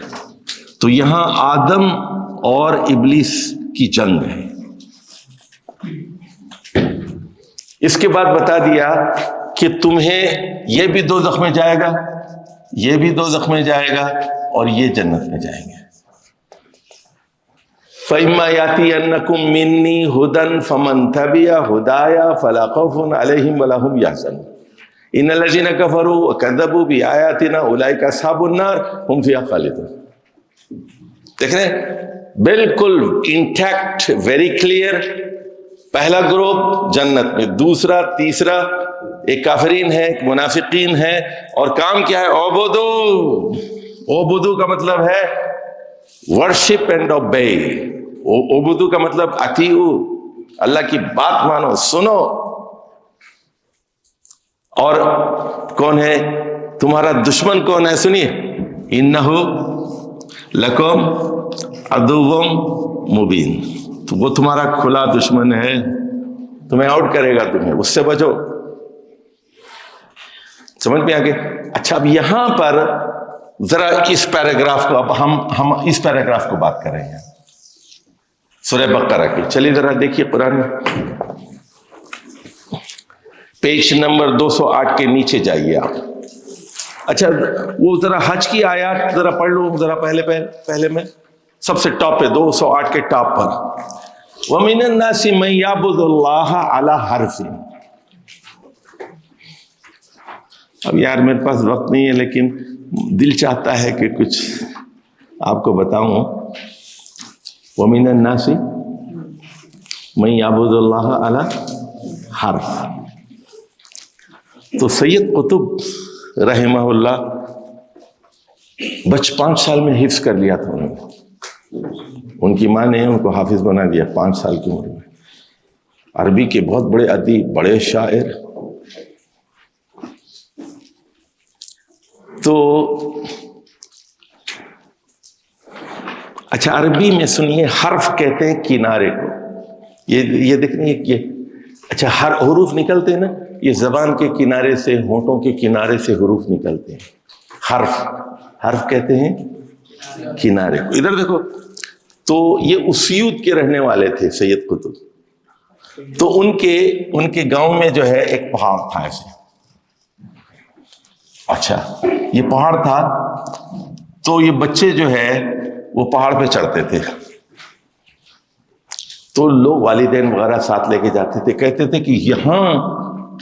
تو یہاں آدم اور ابلیس کی جنگ ہے. اس کے بعد بتا دیا کہ تمہیں یہ بھی دوزخ میں جائے گا، یہ بھی دوزخ میں جائے گا، اور یہ جنت میں جائیں گے. فَإِمَّا يَأْتِيَنَّكُم مِّنِّي هُدًى فَمَن تَبِعَ هُدَايَ فَلَا خَوْفٌ عَلَيْهِمْ وَلَا هُمْ يَحْزَنُونَ إِنَّ الَّذِينَ كَفَرُوا وَكَذَّبُوا بِآيَاتِنَا أُولَٰئِكَ أَصْحَابُ النَّارِ هُمْ فِيهَا خَالِدُونَ. دیکھ رہے ہیں بالکل انٹیکٹ، ویری کلیئر. پہلا گروپ جنت میں، دوسرا، تیسرا، ایک کافرین ہے، ایک منافقین ہے، اور کام کیا ہے؟ اعبدو. اعبدو کا مطلب ہے ورشپ اینڈ اوبے. اعبدو کا مطلب اطیعو، اللہ کی بات مانو، سنو. اور کون ہے تمہارا دشمن؟ کون ہے؟ سنیے، انہو لکم عدو مبین. تو وہ تمہارا کھلا دشمن ہے، تمہیں آؤٹ کرے گا، تمہیں اس سے بچو. سمجھ میں آگے؟ اچھا اب یہاں پر ذرا اس پیراگراف کو، اب ہم اس پیراگراف کو بات کر رہے ہیں سورہ بقرہ کی. چلیے ذرا دیکھیے قرآن میں، پیج نمبر 208 کے نیچے جائیے آپ. اچھا وہ ذرا حج کی آیات ذرا پڑھ لوں ذرا، پہلے میں سب سے ٹاپ پہ 208 کے ٹاپ پر، وَمِنَ النَّاسِ مَن يَعْبُدُ اللَّهَ عَلَى حَرْفٍ. اب یار میرے پاس وقت نہیں ہے، لیکن دل چاہتا ہے کہ کچھ آپ کو بتاؤں. وَمِنَ النَّاسِ مَن يَعْبُدُ اللَّهَ عَلَى حَرْفٍ. تو سید قطب رحمہ اللہ 5 سال میں حفظ کر لیا تھا انہوں نے. ان کی ماں نے ان کو حافظ بنا دیا 5 سال کی عمر میں. عربی کے بہت بڑے ادیب، بڑے شاعر. تو اچھا، عربی میں سنیے حرف کہتے ہیں کنارے کو. یہ دیکھیں یہ اچھا حروف نکلتے ہیں نا، یہ زبان کے کنارے سے، ہونٹوں کے کنارے سے حروف نکلتے ہیں. حرف کہتے ہیں کنارے کو. ادھر دیکھو، تو یہ اسیوط کے رہنے والے تھے سید قطب. تو ان کے گاؤں میں جو ہے ایک پہاڑ تھا ایسے. اچھا، یہ پہاڑ تھا تو یہ بچے جو ہے وہ پہاڑ پہ چڑھتے تھے. تو لوگ والدین وغیرہ ساتھ لے کے جاتے تھے، کہتے تھے کہ یہاں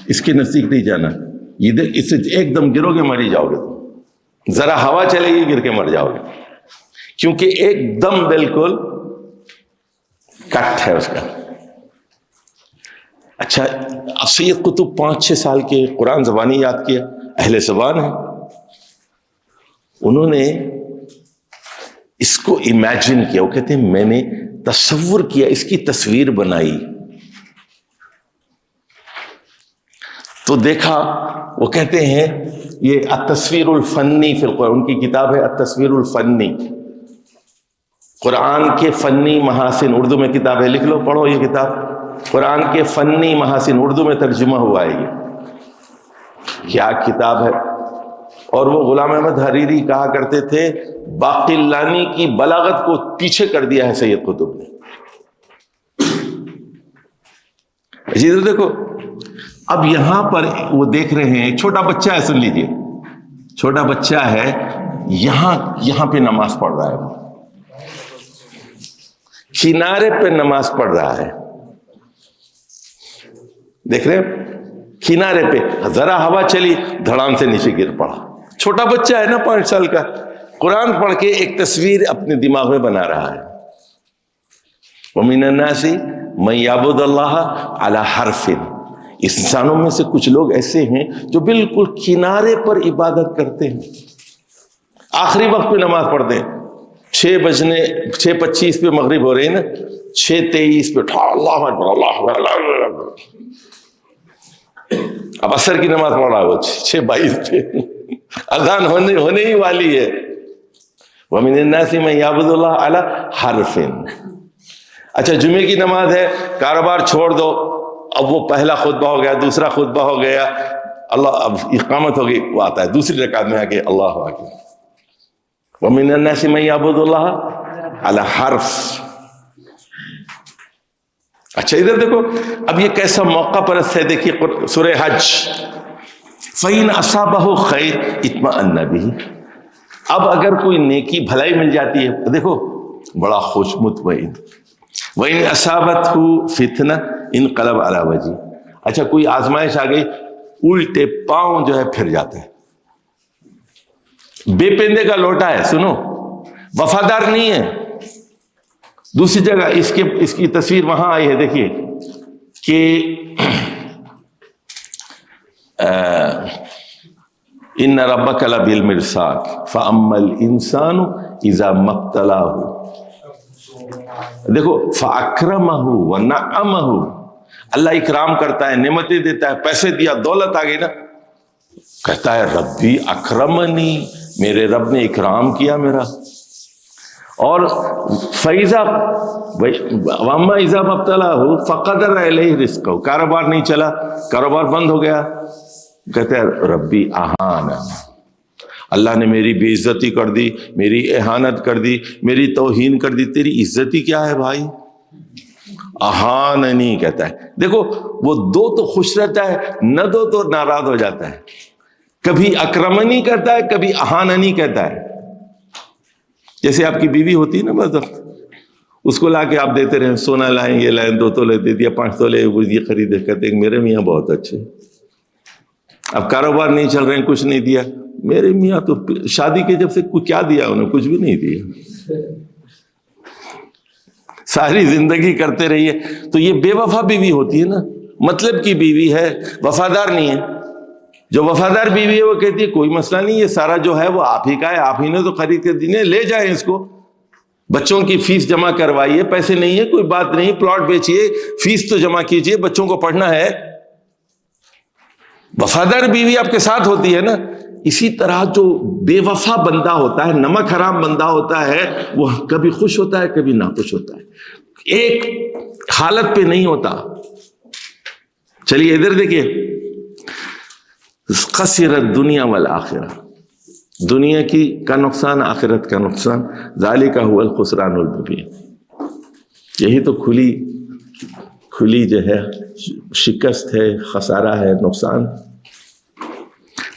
اس کے نزدیک نہیں جانا، اس سے ایک دم گرو گے، مر ہی جاؤ گے. ذرا ہوا چلے گی گر کے مر جاؤ گے، کیونکہ ایک دم بالکل کٹ ہے اس کا. اچھا، سید قطب 5-6 سال کے، قرآن زبانی یاد کیا، اہل زبان ہے. انہوں نے اس کو امیجن کیا. وہ کہتے ہیں میں نے تصور کیا، اس کی تصویر بنائی. تو دیکھا، وہ کہتے ہیں یہ التصویر الفنی فی القرآن، ان کی کتاب ہے التصویر الفنی، قرآن کے فنی محاسن. اردو میں کتاب ہے، لکھ لو، پڑھو یہ کتاب، قرآن کے فنی محاسن. اردو میں ترجمہ ہوا ہے. یہ کیا کتاب ہے. اور وہ غلام احمد حریری کہا کرتے تھے باقلانی کی بلاغت کو پیچھے کر دیا ہے سید قطب نے. جی دیکھو، اب یہاں پر وہ دیکھ رہے ہیں، چھوٹا بچہ ہے، سن لیجئے، چھوٹا بچہ ہے، یہاں پہ نماز پڑھ رہا ہے، کنارے پہ نماز پڑھ رہا ہے. دیکھ رہے کنارے پہ، ذرا ہوا چلی دھڑام سے نیچے گر پڑا. چھوٹا بچہ ہے نا، 5 سال کا، قرآن پڑھ کے ایک تصویر اپنے دماغ میں بنا رہا ہے. وَمِنَ النَّاسِ مَن يَعْبُدُ اللَّهَ عَلَى حَرْفٍ. انسانوں میں سے کچھ لوگ ایسے ہیں جو بالکل کنارے پر عبادت کرتے ہیں. آخری وقت پہ نماز پڑھتے ہیں، 6:25 پہ مغرب ہو رہی ہے نا، 6:23 پہ اللہ اکبر اللہ اکبر. اب عصر کی نماز پڑھ رہا ہے وہ 6:22 پہ، اذان ہونے ہی والی ہے. وَمِنَ النَّاسِ مَن يَعْبُدُ اللَّهَ عَلَى حَرْفٍ. اچھا، جمعے کی نماز ہے، کاروبار چھوڑ دو، اب وہ پہلا خطبہ ہو گیا، دوسرا خطبہ ہو گیا، اللہ اب اقامت ہوگی، وہ آتا ہے دوسری رکعت میں آ کے اللہ اکبر. وَمِنَ النَّاسِ مَن يَعْبُدُ اللَّهَ عَلَى حَرْفٍ. اچھا ادھر دیکھو، اب یہ کیسا موقع پرست ہے. دیکھیے سورہ حج، فَإِنْ أَصَابَهُ خَيْرٌ اطْمَأَنَّ بِهِ. اب اگر کوئی نیکی بھلائی مل جاتی ہے، دیکھو بڑا خوش مطمئن. وَإِنْ أَصَابَتْهُ فِتْنَةٌ انقلب عَلَى وَجْهِهِ. اچھا کوئی آزمائش آ گئی، الٹے پاؤں جو ہے پھر جاتا ہے. بے پندے کا لوٹا ہے، سنو، وفادار نہیں ہے. دوسری جگہ اس کی تصویر وہاں آئی ہے، دیکھیے کہ ان ربک لبالمرصاد فاما الانسان اذا ما ابتلاه. دیکھو فاکرمہ ونعمہ، اللہ اکرام کرتا ہے، نعمتیں دیتا ہے، پیسے دیا، دولت آ گئی نا، کہتا ہے ربی اکرمنی، میرے رب نے اکرام کیا میرا. اور فَإِذَا وَأَمَّا إِذَا مَا ابْتَلَاهُ فَقَدَرَ عَلَيْهِ رِزْقَهُ. کاروبار نہیں چلا، کاروبار بند ہو گیا، کہتے ہیں ربی اہانا، اللہ نے میری بے عزتی کر دی، میری اہانت کر دی، میری توہین کر دی. تیری عزتی کیا ہے بھائی؟ اہاننی کہتا ہے. دیکھو وہ دو تو خوش رہتا ہے، نہ دو تو ناراض ہو جاتا ہے. کبھی اکرمنی کہتا ہے، کبھی اہاننی کہتا ہے. جیسے آپ کی بیوی ہوتی ہے نا، بس اس کو لا کے آپ دیتے رہے، سونا لائیں، یہ لائیں، 2 تولے دے دیا، 5 تولے یہ خریدے، کہتے ہیں میرے میاں بہت اچھے. اب کاروبار نہیں چل رہے ہیں، کچھ نہیں دیا، میرے میاں تو شادی کے جب سے کیا دیا انہیں؟ کچھ بھی نہیں دیا. ساری زندگی کرتے رہیے. تو یہ بے وفا بیوی ہوتی ہے نا، مطلب کی بیوی ہے، وفادار نہیں ہے. جو وفادار بیوی ہے وہ کہتی ہے کوئی مسئلہ نہیں، یہ سارا جو ہے وہ آپ ہی کا ہے، آپ ہی نے تو خرید کے دینے، لے جائیں اس کو، بچوں کی فیس جمع کروائیے، پیسے نہیں ہے کوئی بات نہیں، پلاٹ بیچیے، فیس تو جمع کیجیے، بچوں کو پڑھنا ہے۔ وفادار بیوی آپ کے ساتھ ہوتی ہے نا، اسی طرح جو بے وفا بندہ ہوتا ہے، نمک حرام بندہ ہوتا ہے، وہ کبھی خوش ہوتا ہے کبھی ناخوش ہوتا ہے، ایک حالت پہ نہیں ہوتا۔ چلیے ادھر دیکھیے، خسر الدنیا والآخرہ، دنیا کی کا نقصان، آخرت کا نقصان، ذالک هو الخسران المبین، یہی تو کھلی جو ہے شکست ہے، خسارہ ہے، نقصان۔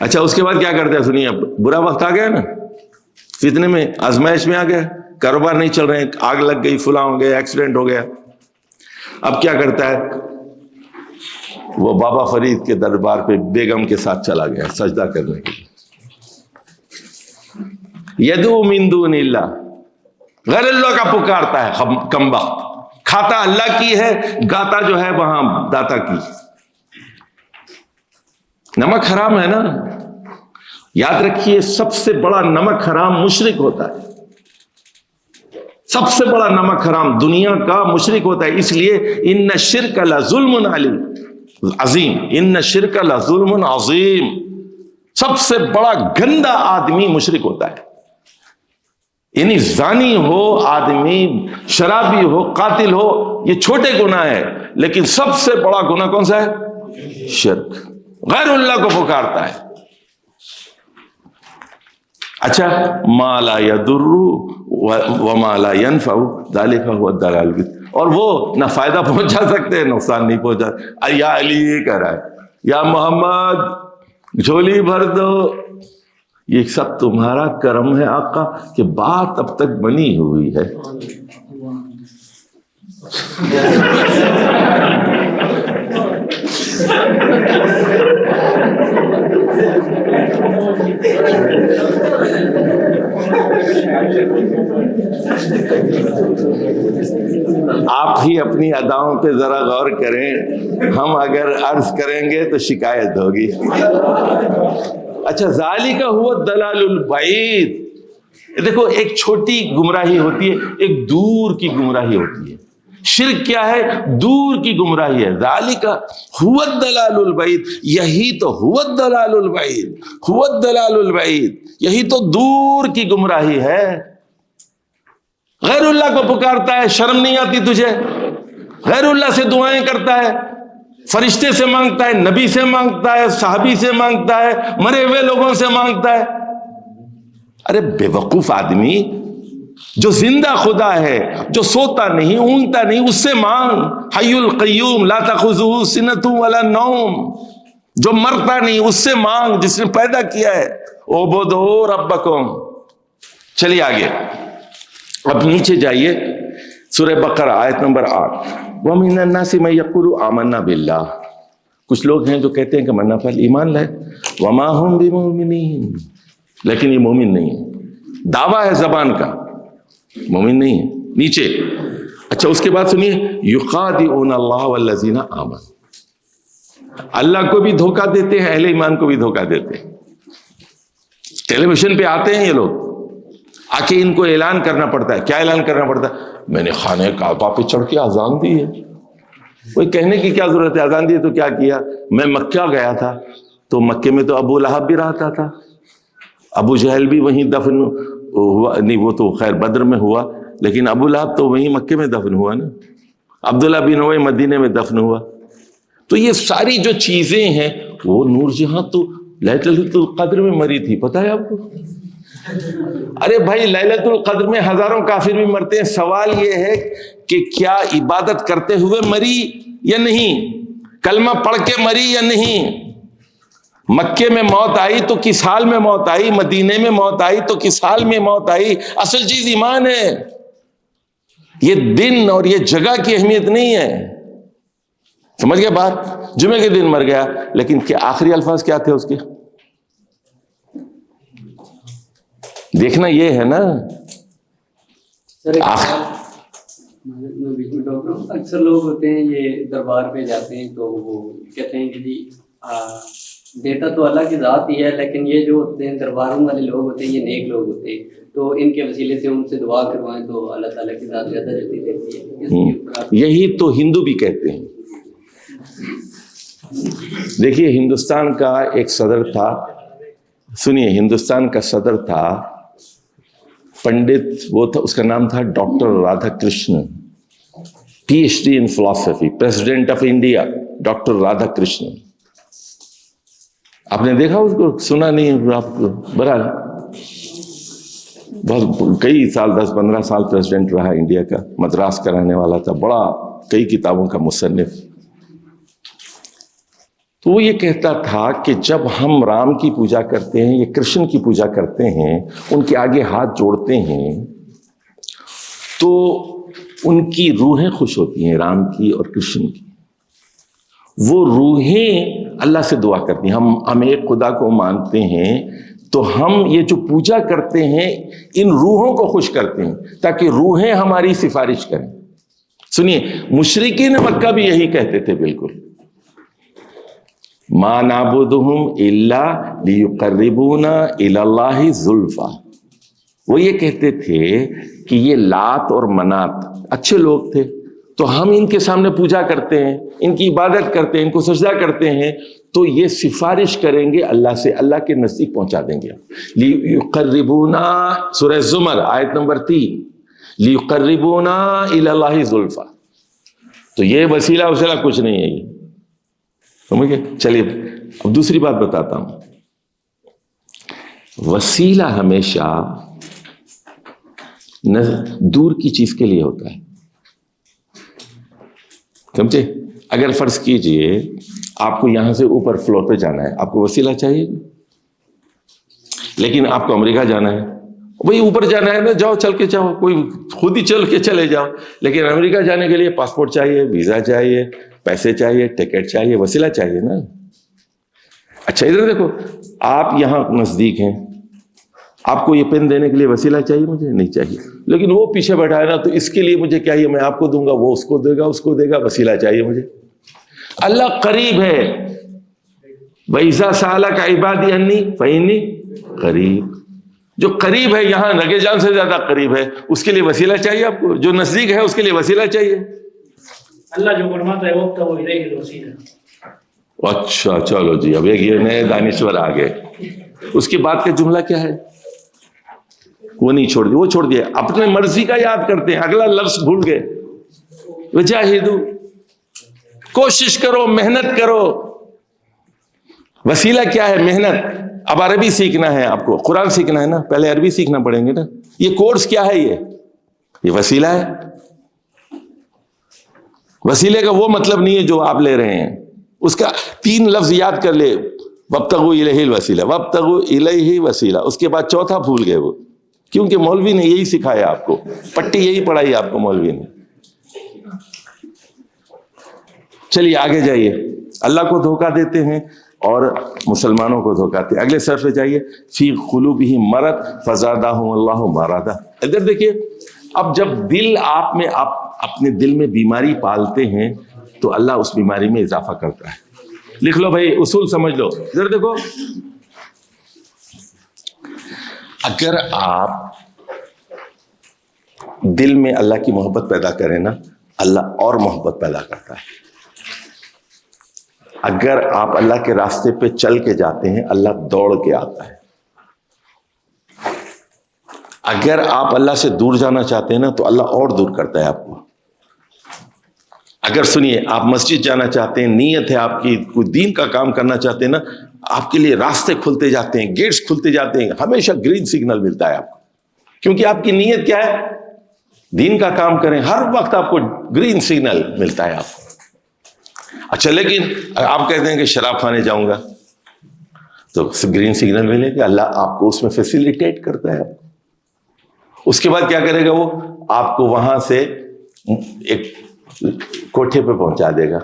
اچھا اس کے بعد کیا کرتے ہیں سنیے، برا وقت آ گیا نا، فتنے میں، آزمائش میں آ گیا، کاروبار نہیں چل رہے، آگ لگ گئی، فلاں ہو گیا، ایکسیڈنٹ ہو گیا، اب کیا کرتا ہے وہ بابا فرید کے دربار پہ بیگم کے ساتھ چلا گیا سجدہ کرنے کے لیے، یدعو من دون اللہ، غیر اللہ کا پکارتا ہے، کم وقت، کھاتا اللہ کی ہے، گاتا جو ہے وہاں داتا کی۔ نمک حرام ہے نا، یاد رکھیے سب سے بڑا نمک حرام مشرک ہوتا ہے، سب سے بڑا نمک حرام دنیا کا مشرک ہوتا ہے، اس لیے ان الشرک لظلم عظیم، ان الشرک لظلم عظیم، سب سے بڑا گندا آدمی مشرک ہوتا ہے، یعنی زانی ہو آدمی، شرابی ہو، قاتل ہو، یہ چھوٹے گناہ ہے، لیکن سب سے بڑا گناہ کون سا ہے؟ شرک، غیر اللہ کو پکارتا ہے۔ اچھا، ما لا یضر وما لا ينفع ذلك هو الضلال، اور وہ نہ فائدہ پہنچا سکتے ہیں نقصان نہیں پہنچا۔ یا علی یہ کہہ رہا ہے، یا محمد جھولی بھر دو، یہ سب تمہارا کرم ہے آقا کہ بات اب تک بنی ہوئی ہے۔ آپ ہی اپنی اداؤں پہ ذرا غور کریں، ہم اگر عرض کریں گے تو شکایت ہوگی۔ اچھا، ذالک هو الضلال البعید، دیکھو ایک چھوٹی گمراہی ہوتی ہے، ایک دور کی گمراہی ہوتی ہے۔ شرک کیا ہے؟ دور کی گمراہی ہے۔ ذالک هو الضلال البعید، یہی تو هو الضلال البعید، هو الضلال البعید، یہی تو دور کی گمراہی ہے۔ غیر اللہ کو پکارتا ہے، شرم نہیں آتی تجھے؟ غیر اللہ سے دعائیں کرتا ہے، فرشتے سے مانگتا ہے، نبی سے مانگتا ہے، صحابی سے مانگتا ہے، مرے ہوئے لوگوں سے مانگتا ہے۔ ارے بے وقوف آدمی، جو زندہ خدا ہے، جو سوتا نہیں اونگتا نہیں، اس سے مانگ۔ حی القیوم لا تأخذہ سنۃ ولا نوم، جو مرتا نہیں اس سے مانگ، جس نے پیدا کیا ہے۔ اعبدوا ربکم۔ چلیے آگے، اب نیچے جائیے، سورہ بقرہ آیت نمبر 8۔ وَمِنَ النَّاسِ مَن يَقُولُ آمَنَّا بِاللَّهِ، کچھ لوگ ہیں جو کہتے ہیں کہ من پر ایمان لائے، وَمَا هُم بِمُؤْمِنِينَ، لیکن یہ مومن نہیں ہے، دعویٰ ہے زبان کا، مومن نہیں ہے۔ نیچے اچھا اس کے بعد سنیے، يُخَادِعُونَ اللَّهَ وَالَّذِينَ آمَنُوا، اللہ کو بھی دھوکہ دیتے ہیں، اہل ایمان کو بھی دھوکہ دیتے ہیں۔ ٹیلی ویژن پہ آتے ہیں یہ لوگ، آ کے ان کو اعلان کرنا پڑتا ہے۔ کیا اعلان کرنا پڑتا ہے؟ میں نے خانہ کعبہ پہ چڑھ کے اذان دی ہے۔ کوئی کہنے کی کیا ضرورت ہے؟ اذان دی تو کیا کیا؟ میں مکہ گیا تھا تو مکے میں تو ابو لہب بھی رہتا تھا، ابو جہل بھی وہیں دفن ہوا، نہیں وہ تو خیر بدر میں ہوا، لیکن ابو لہب تو وہیں مکے میں دفن ہوا نا، عبداللہ بن ابی مدینے میں دفن ہوا۔ تو یہ ساری جو چیزیں ہیں، وہ نور جہاں تو لیلۃ القدر میں مری تھی، پتہ ہے آپ کو؟ ارے بھائی، لیلۃ القدر میں ہزاروں کافر بھی مرتے ہیں، سوال یہ ہے کہ کیا عبادت کرتے ہوئے مری یا نہیں، کلمہ پڑھ کے مری یا نہیں۔ مکے میں موت آئی تو کس حال میں موت آئی، مدینے میں موت آئی تو کس حال میں موت آئی، اصل چیز ایمان ہے۔ یہ دن اور یہ جگہ کی اہمیت نہیں ہے، سمجھ گئے بات؟ جمعے کے دن مر گیا، لیکن کیا آخری الفاظ کیا تھے اس کے؟ دیکھنا یہ ہے نا۔ اکثر لوگ ہوتے ہیں یہ دربار پہ جاتے ہیں تو وہ کہتے ہیں کہ جی دیتا تو اللہ کی ذات ہی ہے، لیکن یہ جو ہوتے ہیں درباروں والے لوگ ہوتے ہیں یہ نیک لوگ ہوتے ہیں، تو ان کے وسیلے سے ان سے دعا کروائیں تو اللہ تعالیٰ کی ذات زیادہ جلدی دیتی ہے، اس کے اوپر آپ یہی تو ہندو بھی کہتے ہیں. دیکھیے ہندوستان کا ایک صدر تھا، سنیے، ہندوستان کا صدر تھا پنڈت، وہ تھا، اس کا نام تھا doctor Radha Krishnan, P H D in philosophy, president of India doctor Radha Krishnan. آپ نے دیکھا اس کو؟ سنا نہیں آپ کو؟ برحال بہت کئی سال، 10-15 سال پریزیڈنٹ رہا انڈیا کا، مدراس کا رہنے والا تھا، بڑا کئی کتابوں کا مصنف. تو وہ یہ کہتا تھا کہ جب ہم رام کی پوجا کرتے ہیں یا کرشن کی پوجا کرتے ہیں، ان کے آگے ہاتھ جوڑتے ہیں تو ان کی روحیں خوش ہوتی ہیں، رام کی اور کرشن کی. وہ روحیں اللہ سے دعا کرتی ہیں. ہم ایک خدا کو مانتے ہیں تو ہم یہ جو پوجا کرتے ہیں ان روحوں کو خوش کرتے ہیں تاکہ روحیں ہماری سفارش کریں. سنیے، مشرکین مکہ بھی یہی کہتے تھے بالکل، ما نعبدہم الا لیقربونا الی اللہ زلفیٰ. وہ یہ کہتے تھے کہ یہ لات اور منات اچھے لوگ تھے تو ہم ان کے سامنے پوجا کرتے ہیں، ان کی عبادت کرتے ہیں، ان کو سجدہ کرتے ہیں تو یہ سفارش کریں گے اللہ سے، اللہ کے نزدیک پہنچا دیں گے. لیقربونا، سورہ زمر آیت نمبر 3، لیقربونا الی اللہ زلفیٰ. تو یہ وسیلہ وسیلہ کچھ نہیں ہے، یہ سمجھ گئے؟ چلیے اب دوسری بات بتاتا ہوں. وسیلہ ہمیشہ دور کی چیز کے لیے ہوتا ہے، سمجھے؟ اگر فرض کیجئے آپ کو یہاں سے اوپر فلور پہ جانا ہے، آپ کو وسیلہ چاہیے، لیکن آپ کو امریکہ جانا ہے، وہی اوپر جانا ہے نا، جاؤ چل کے جاؤ، کوئی خود ہی چل کے چلے جاؤ. لیکن امریکہ جانے کے لیے پاسپورٹ چاہیے، ویزا چاہیے، پیسے چاہیے، ٹکٹ چاہیے، وسیلہ چاہیے نا. اچھا ادھر دیکھو، آپ یہاں نزدیک ہیں، آپ کو یہ پین دینے کے لیے وسیلہ چاہیے؟ مجھے نہیں چاہیے. لیکن وہ پیچھے بیٹھا ہے نا، تو اس کے لیے مجھے کیا ہے، میں آپ کو دوں گا، وہ اس کو دے گا، اس کو دے گا، وسیلہ چاہیے مجھے. اللہ قریب ہے. وَإِذَا سَأَلَكَ عِبَادِي عَنِّي فَإِنِّي قریب. جو قریب ہے، یہاں لگے جان سے زیادہ قریب ہے، اس کے لیے وسیلہ چاہیے آپ کو. جو نزدیک ہے اس کے لیے وسیلہ چاہیے. اللہ جو فرماتا ہے وقت وہ الیہ الوسیلہ. اچھا چلو جی، اب ایک یہ نئے دانشور آ گئے. اس کے بعد کا جملہ کیا ہے؟ وہ نہیں چھوڑ دیا، وہ چھوڑ دیا. اپنے مرضی کا یاد کرتے ہیں، اگلا لفظ بھول گئے. وجاہدوا، کوشش کرو، محنت کرو. وسیلہ کیا ہے؟ محنت. اب عربی سیکھنا ہے آپ کو، قرآن سیکھنا ہے نا، پہلے عربی سیکھنا پڑیں گے نا. یہ کورس کیا ہے؟ یہ وسیلہ ہے. وسیلے کا وہ مطلب نہیں ہے جو آپ لے رہے ہیں. اس کا 3 لفظ یاد کر لے، وابتغوا الیہ الوسیلہ، وابتغوا الیہ وسیلہ. اس کے بعد چوتھا بھول گئے وہ، کیونکہ مولوی نے یہی سکھایا آپ کو، پٹی یہی پڑھائی آپ کو مولوی نے. چلیے آگے جائیے. اللہ کو دھوکہ دیتے ہیں اور مسلمانوں کو دھوکہ دیتے ہیں. اگلے صرف پہ جائیے. فی قلوبہم مرض فزادہم اللہ مرضا. ادھر دیکھیے، اب جب دل آپ میں، آپ اپنے دل میں بیماری پالتے ہیں تو اللہ اس بیماری میں اضافہ کرتا ہے. لکھ لو بھائی، اصول سمجھ لو. ادھر دیکھو، اگر آپ دل میں اللہ کی محبت پیدا کریں نا، اللہ اور محبت پیدا کرتا ہے. اگر آپ اللہ کے راستے پہ چل کے جاتے ہیں، اللہ دوڑ کے آتا ہے. اگر آپ اللہ سے دور جانا چاہتے ہیں نا تو اللہ اور دور کرتا ہے آپ کو. اگر سنیے، آپ مسجد جانا چاہتے ہیں، نیت ہے آپ کی، کوئی دین کا کام کرنا چاہتے ہیں نا، آپ کے لیے راستے کھلتے جاتے ہیں، گیٹس کھلتے جاتے ہیں، ہمیشہ گرین سگنل ملتا ہے آپ کو. کیونکہ آپ کی نیت کیا ہے؟ دین کا کام کریں. ہر وقت آپ کو گرین سگنل ملتا ہے آپ کو. اچھا، لیکن آپ کہتے ہیں کہ شراب کھانے جاؤں گا تو گرین سگنل ملے گا، اللہ آپ کو اس میں فیسیلیٹیٹ کرتا ہے. اس کے بعد کیا کرے گا؟ وہ آپ کو وہاں سے ایک کوٹھے پہ پہنچا دے گا.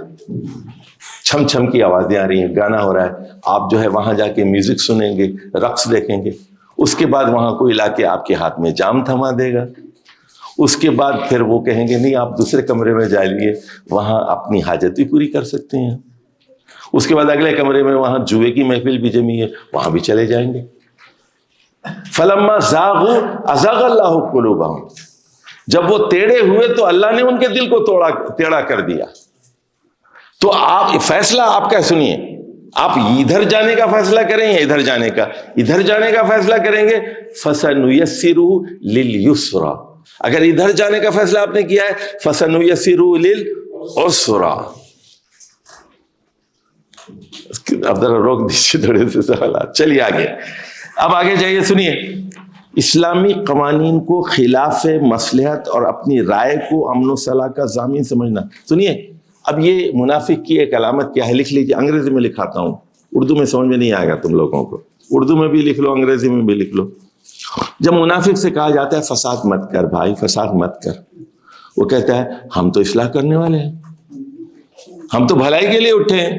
چھم چھم کی آوازیں آ رہی ہیں، گانا ہو رہا ہے، آپ جو ہے وہاں جا کے میوزک سنیں گے، رقص دیکھیں گے. اس کے بعد وہاں کوئی لا کے آپ کے ہاتھ میں جام تھما دے گا. اس کے بعد پھر وہ کہیں گے نہیں، آپ دوسرے کمرے میں جائیے، وہاں اپنی حاجت بھی پوری کر سکتے ہیں. اس کے بعد اگلے کمرے میں وہاں جوئے کی محفل بھی جمی ہے، وہاں بھی چلے جائیں گے. فلما زاغوا ازاغ اللہ قلوبہم، جب وہ ٹیڑھے ہوئے تو اللہ نے ان کے دل کو ٹیڑھا کر دیا. تو آپ فیصلہ آپ کا سنیے، آپ ادھر جانے کا فیصلہ کریں یا ادھر جانے کا؟ ادھر جانے کا فیصلہ کریں گے فَسَنُيَسِّرُهُ لِلْيُسْرَى. اگر ادھر جانے کا فیصلہ آپ نے کیا ہے فَسَنُيَسِّرُهُ لِلْعُسْرَى. اب ذرا روک دیجیے تھوڑے سے سوالات. چلیے آگے، اب آگے جائیے. سنیے، اسلامی قوانین کو خلاف مصلحت اور اپنی رائے کو امن و صلاح کا ضامن سمجھنا. سنیے، اب یہ منافق کی ایک علامت کیا ہے، لکھ لیجیے. انگریزی میں لکھاتا ہوں، اردو میں سمجھ میں نہیں آئے گا تم لوگوں کو. اردو میں بھی لکھ لو، انگریزی میں بھی لکھ لو. جب منافق سے کہا جاتا ہے فساد مت کر بھائی، فساد مت کر، وہ کہتا ہے ہم تو اصلاح کرنے والے ہیں، ہم تو بھلائی کے لیے اٹھے ہیں.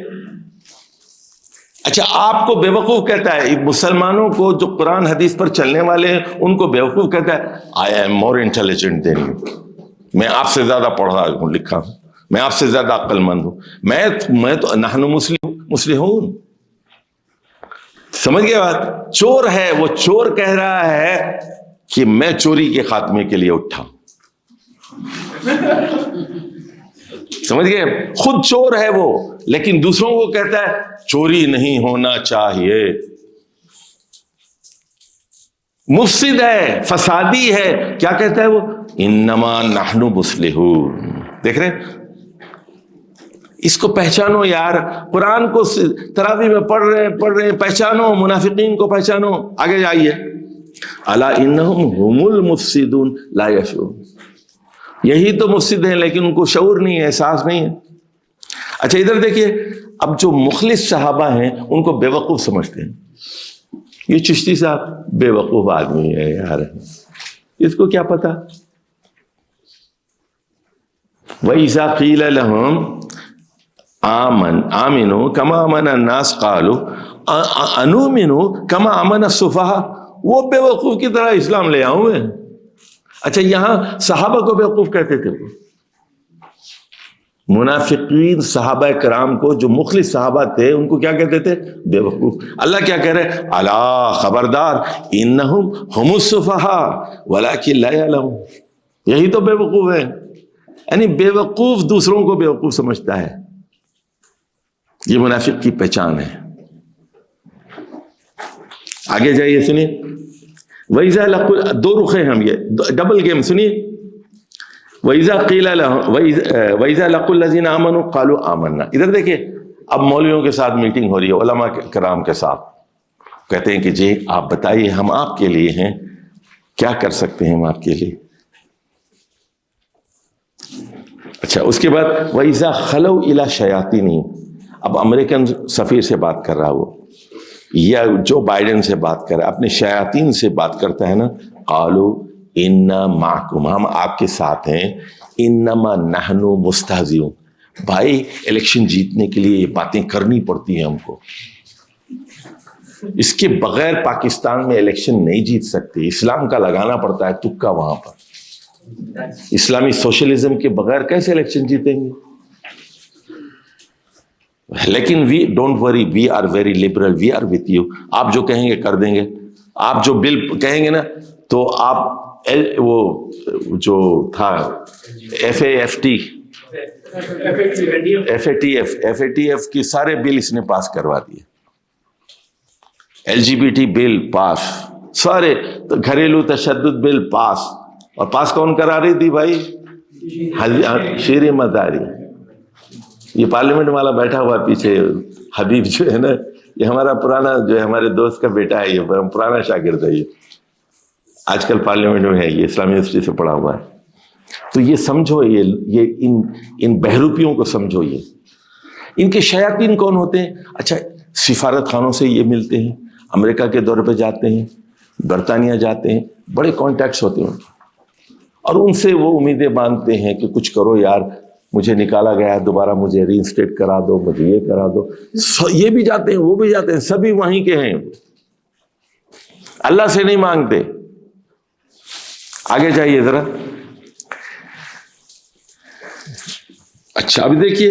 اچھا، آپ کو بیوقوف کہتا ہے. مسلمانوں کو جو قرآن حدیث پر چلنے والے ہیں ان کو بیوقوف کہتا ہے I am more intelligent than you, میں آپ سے زیادہ پڑھا ہوں لکھا ہوں، میں آپ سے زیادہ عقل مند ہوں، میں تو نحن مسلمون. سمجھ گئے بات؟ چور ہے وہ، چور کہہ رہا ہے کہ میں چوری کے خاتمے کے لیے اٹھا. سمجھ گئے؟ خود چور ہے وہ، لیکن دوسروں کو کہتا ہے چوری نہیں ہونا چاہیے. مفسد ہے، فسادی ہے. کیا کہتا ہے وہ؟ انما نحن مصلحون. دیکھ رہے؟ اس کو پہچانو یار. قرآن کو تراویح میں پڑھ رہے پہچانو. منافقین کو پہچانو. آگے جائیے. الا انہم هم المفسدون لا یشعرون. یہی تو مفسد ہیں لیکن ان کو شعور نہیں ہے، احساس نہیں ہے. اچھا ادھر دیکھیے، اب جو مخلص صحابہ ہیں ان کو بیوقوف سمجھتے ہیں. یہ چشتی صاحب بے وقوف آدمی ہے یار، اس کو کیا پتا. وَإِذَا قِيلَ لَهُمْ آمِنُوا كَمَا آمَنَ النَّاسُ قَالُوا أَنُؤْمِنُ كَمَا آمَنَ السُّفَهَاءُ. وہ بے وقوف کی طرح اسلام لے آؤں میں. اچھا، یہاں صحابہ کو بے وقوف کہتے تھے. منافقین صحابہ کرام کو، جو مخلص صحابہ تھے، ان کو کیا کہتے تھے؟ بے وقوف. اللہ کیا کہہ رہے؟ الا خبردار، انہم هم السفہاء ولکن لا یعلمون. یہی تو بے وقوف ہے. یعنی بے وقوف دوسروں کو بے وقوف سمجھتا ہے. یہ منافق کی پہچان ہے. آگے جائیے سنیے. وَإِذَا لَقُوا، دو رخے ہم، یہ ڈبل گیم. سنیے، وَإِذَا قِيلَ لَهُمْ وَإِذَا لَقُوا الَّذِينَ آمَنُوا قَالُوا آمَنَّا. ادھر دیکھیں، اب مولویوں کے ساتھ میٹنگ ہو رہی ہے، علماء کرام کے ساتھ. کہتے ہیں کہ جی آپ بتائیے، ہم آپ کے لیے ہیں، کیا کر سکتے ہیں ہم آپ کے لیے. اچھا، اس کے بعد وَإِذَا خَلَوْا إِلَى شَيَاطِينِهِمْ. اب امریکن سفیر سے بات کر رہا وہ، یا جو بائیڈن سے بات کر رہا ہے، اپنے شیاطین سے بات کرتا ہے نا. قالوا انا معکم، ہم آپ کے ساتھ ہیں. انما نحن مستہزئون. بھائی الیکشن جیتنے کے لیے یہ باتیں کرنی پڑتی ہیں ہم کو. اس کے بغیر پاکستان میں الیکشن نہیں جیت سکتے. اسلام کا لگانا پڑتا ہے تکا وہاں پر. اسلامی سوشلزم کے بغیر کیسے الیکشن جیتیں گے؟ لیکن we don't worry, we are very liberal, we are with you. آپ جو کہیں گے کر دیں گے. آپ جو بل کہیں گے نا، تو آپ وہ جو تھا ایف اے ٹی ایف کی سارے بل اس نے پاس کروا دیے. LGBT بل پاس، سارے گھریلو تشدد بل پاس. اور پاس کون کرا رہی تھی بھائی؟ شیر مزاری. یہ پارلیمنٹ والا بیٹھا ہوا پیچھے حبیب جو ہے نا، یہ ہمارا پرانا جو ہے ہمارے دوست کا بیٹا ہے، یہ پرانا شاگرد ہے. یہ آج کل پارلیمنٹ میں ہے، یہ اسلامی یونیورسٹی سے پڑھا ہوا ہے. تو یہ سمجھو، یہ ان بہروپیوں کو سمجھو. یہ ان کے شیاطین کون ہوتے ہیں؟ اچھا، سفارت خانوں سے یہ ملتے ہیں، امریکہ کے دورے پہ جاتے ہیں، برطانیہ جاتے ہیں، بڑے کانٹیکٹس ہوتے ہیں، اور ان سے وہ امیدیں باندھتے ہیں کہ کچھ کرو یار، مجھے نکالا گیا ہے، دوبارہ مجھے ری انسٹیٹ کرا دو، مجھے یہ کرا دو. یہ بھی جاتے ہیں، وہ بھی جاتے ہیں، سبھی وہیں کے ہیں. اللہ سے نہیں مانگتے. آگے جائیے ذرا. اچھا ابھی دیکھیے،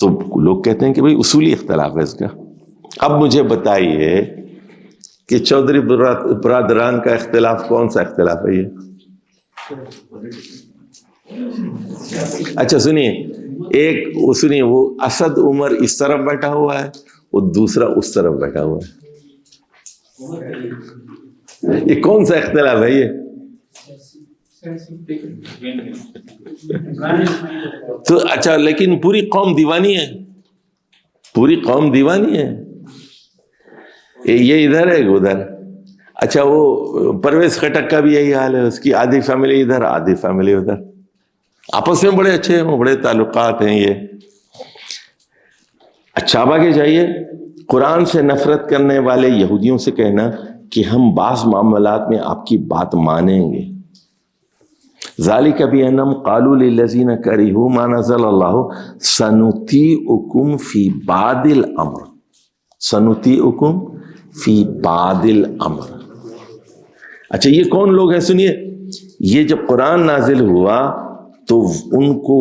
تو لوگ کہتے ہیں کہ بھئی اصولی اختلاف ہے اس کا. اب مجھے بتائیے کہ چودھری برادران کا اختلاف کون سا اختلاف ہے یہ؟ اچھا سنیے، ایک سنیے، وہ اسد عمر اس طرف بیٹھا ہوا ہے، وہ دوسرا اس طرف بیٹھا ہوا ہے. یہ کون سا اختلاف ہے یہ؟ تو اچھا، لیکن پوری قوم دیوانی ہے، پوری قوم دیوانی ہے. یہ ادھر ہے ادھر. اچھا وہ پرویز خٹک کا بھی یہی حال ہے، اس کی آدھی فیملی ادھر آدھی فیملی ادھر، آپس میں بڑے اچھے ہیں، بڑے تعلقات ہیں یہ. اچھا اب آگے جائیے. قرآن سے نفرت کرنے والے یہودیوں سے کہنا کہ ہم بعض معاملات میں آپ کی بات مانیں گے. ذالک بأنہم قالوا للذین کرہوا ما نزل اللہ سنطیعکم فی بعض الامر، سنطیعکم فی بعض الامر. اچھا یہ کون لوگ ہیں؟ سنیے، یہ جب قرآن نازل ہوا تو ان کو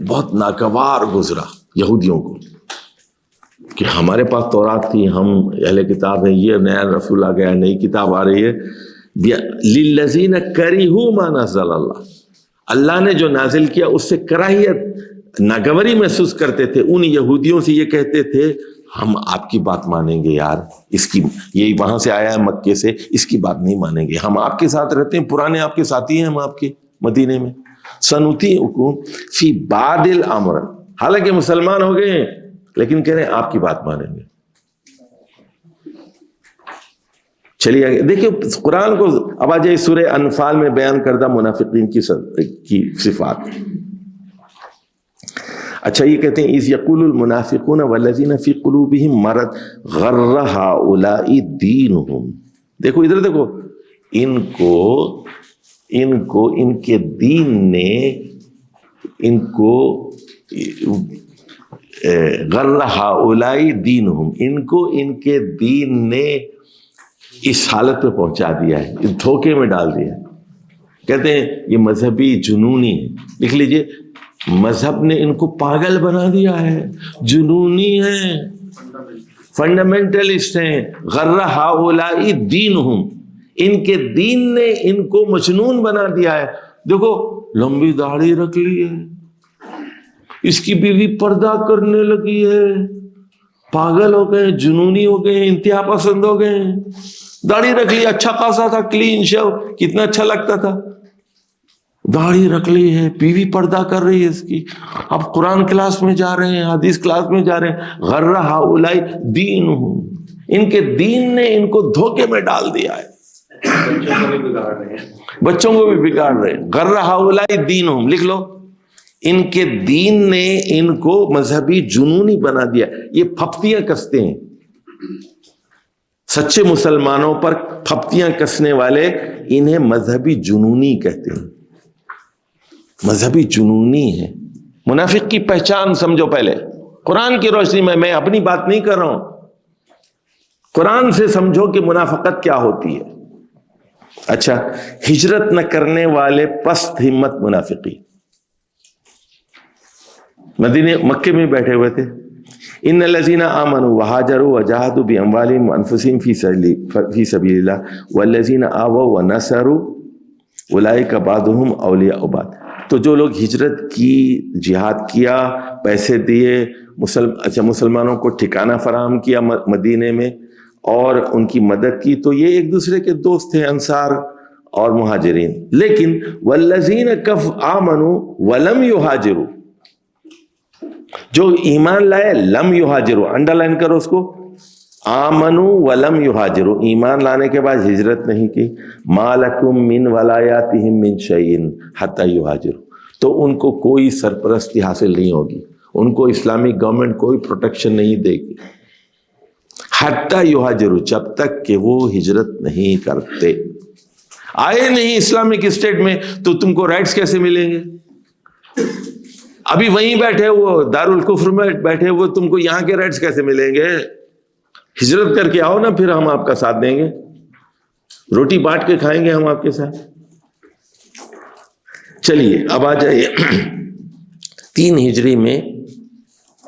بہت ناگوار گزرا یہودیوں کو کہ ہمارے پاس تورات تھی، ہم اہل کتاب ہیں، یہ نیا رسول آ گیا، نئی کتاب آ رہی ہے. للذین کرہوا ما نزل اللہ، اللہ نے جو نازل کیا اس سے کراہیت، ناگواری محسوس کرتے تھے. ان یہودیوں سے یہ کہتے تھے ہم آپ کی بات مانیں گے یار، اس کی یہی وہاں سے آیا ہے مکے سے، اس کی بات نہیں مانیں گے، ہم آپ کے ساتھ رہتے ہیں، پرانے آپ کے ساتھی ہیں ہم آپ کے مدینے میں. سنطیعکم فی بعض الامر، حالانکہ مسلمان ہو گئے ہیں لیکن کہہ رہے ہیں آپ کی بات مانیں گے. چلیے آگے دیکھیں قرآن کو. اب آ جائے سورہ انفال میں بیان کردہ منافقین کی صفات. اچھا یہ کہتے ہیں اذ یقول المنافقون والذین فی قلوبہم مرض غر ہؤلاء دینہم. دیکھو ادھر دیکھو، ان کو ان کے دین نے ان کو غر ہؤلاء دینہم، ان کو ان کے دین نے اس حالت پہ پہنچا دیا ہے، اس دھوکے میں ڈال دیا ہے. کہتے ہیں یہ مذہبی جنونی ہے. لکھ لیجئے، مذہب نے ان کو پاگل بنا دیا ہے، جنونی ہیں، فنڈامنٹلسٹ ہیں. غر ہؤلاء دینہم، ان کے دین نے ان کو مجنون بنا دیا ہے. دیکھو لمبی داڑھی رکھ لی ہے، اس کی بیوی پردہ کرنے لگی ہے، پاگل ہو گئے، جنونی ہو گئے، انتہا پسند ہو گئے. داڑھی رکھ لی، اچھا خاصا تھا، کلین شو، کتنا اچھا لگتا تھا. داڑھی رکھ لی ہے، بیوی پردہ کر رہی ہے اس کی. اب قرآن کلاس میں جا رہے ہیں، حدیث کلاس میں جا رہے ہیں. غر ہؤلاء دینہم، ان کے دین نے ان کو دھوکے میں ڈال دیا ہے. بچوں کو بھی بگاڑ رہے ہیں، بچوں کو بھی بگاڑ رہے ہیں. غر ہؤلاء دینہم، لکھ لو، ان کے دین نے ان کو مذہبی جنونی بنا دیا. یہ پھپتیاں کستے ہیں، سچے مسلمانوں پر پھپتیاں کسنے والے انہیں مذہبی جنونی کہتے ہیں. مذہبی جنونی ہے. منافق کی پہچان سمجھو پہلے قرآن کی روشنی میں اپنی بات نہیں کر رہا ہوں، قرآن سے سمجھو کہ منافقت کیا ہوتی ہے. اچھا، ہجرت نہ کرنے والے پست ہمت منافقی. مدینے مکے میں بیٹھے ہوئے تھے. ان الذین آمنوا وہاجروا وجاہدوا باموالہم وانفسہم فی سبیل اللہ والذین آووا ونصروا اولئک بعضهم اولیاء بعض. تو جو لوگ ہجرت کی، جہاد کیا، پیسے دیے، مسلمانوں کو ٹھکانہ فراہم کیا مدینے میں اور ان کی مدد کی، تو یہ ایک دوسرے کے دوست ہیں، انصار اور مہاجرین. لیکن والذین آمنوا ولم یہاجروا، جو ایمان لائے، لم یہاجروا، انڈر لائن کرو اس کو، آمنوا ولم یہاجروا، ایمان لانے کے بعد ہجرت نہیں کی. ما لکم من ولایاتہم من شیء حتی یہاجروا، تو ان کو کوئی سرپرستی حاصل نہیں ہوگی، ان کو اسلامک گورنمنٹ کوئی پروٹیکشن نہیں دے گی حتی یہاجروا، جب تک کہ وہ ہجرت نہیں کرتے. آئے نہیں اسلامک اسٹیٹ میں تو تم کو رائٹس کیسے ملیں گے؟ ابھی وہیں بیٹھے وہ دارالکفر میں بیٹھے ہوئے تم کو یہاں کے رائٹس کیسے ملیں گے؟ ہجرت کر کے آؤ نا، پھر ہم آپ کا ساتھ دیں گے، روٹی بانٹ کے کھائیں گے ہم آپ کے ساتھ. چلیے اب آ جائیے 3 ہجری میں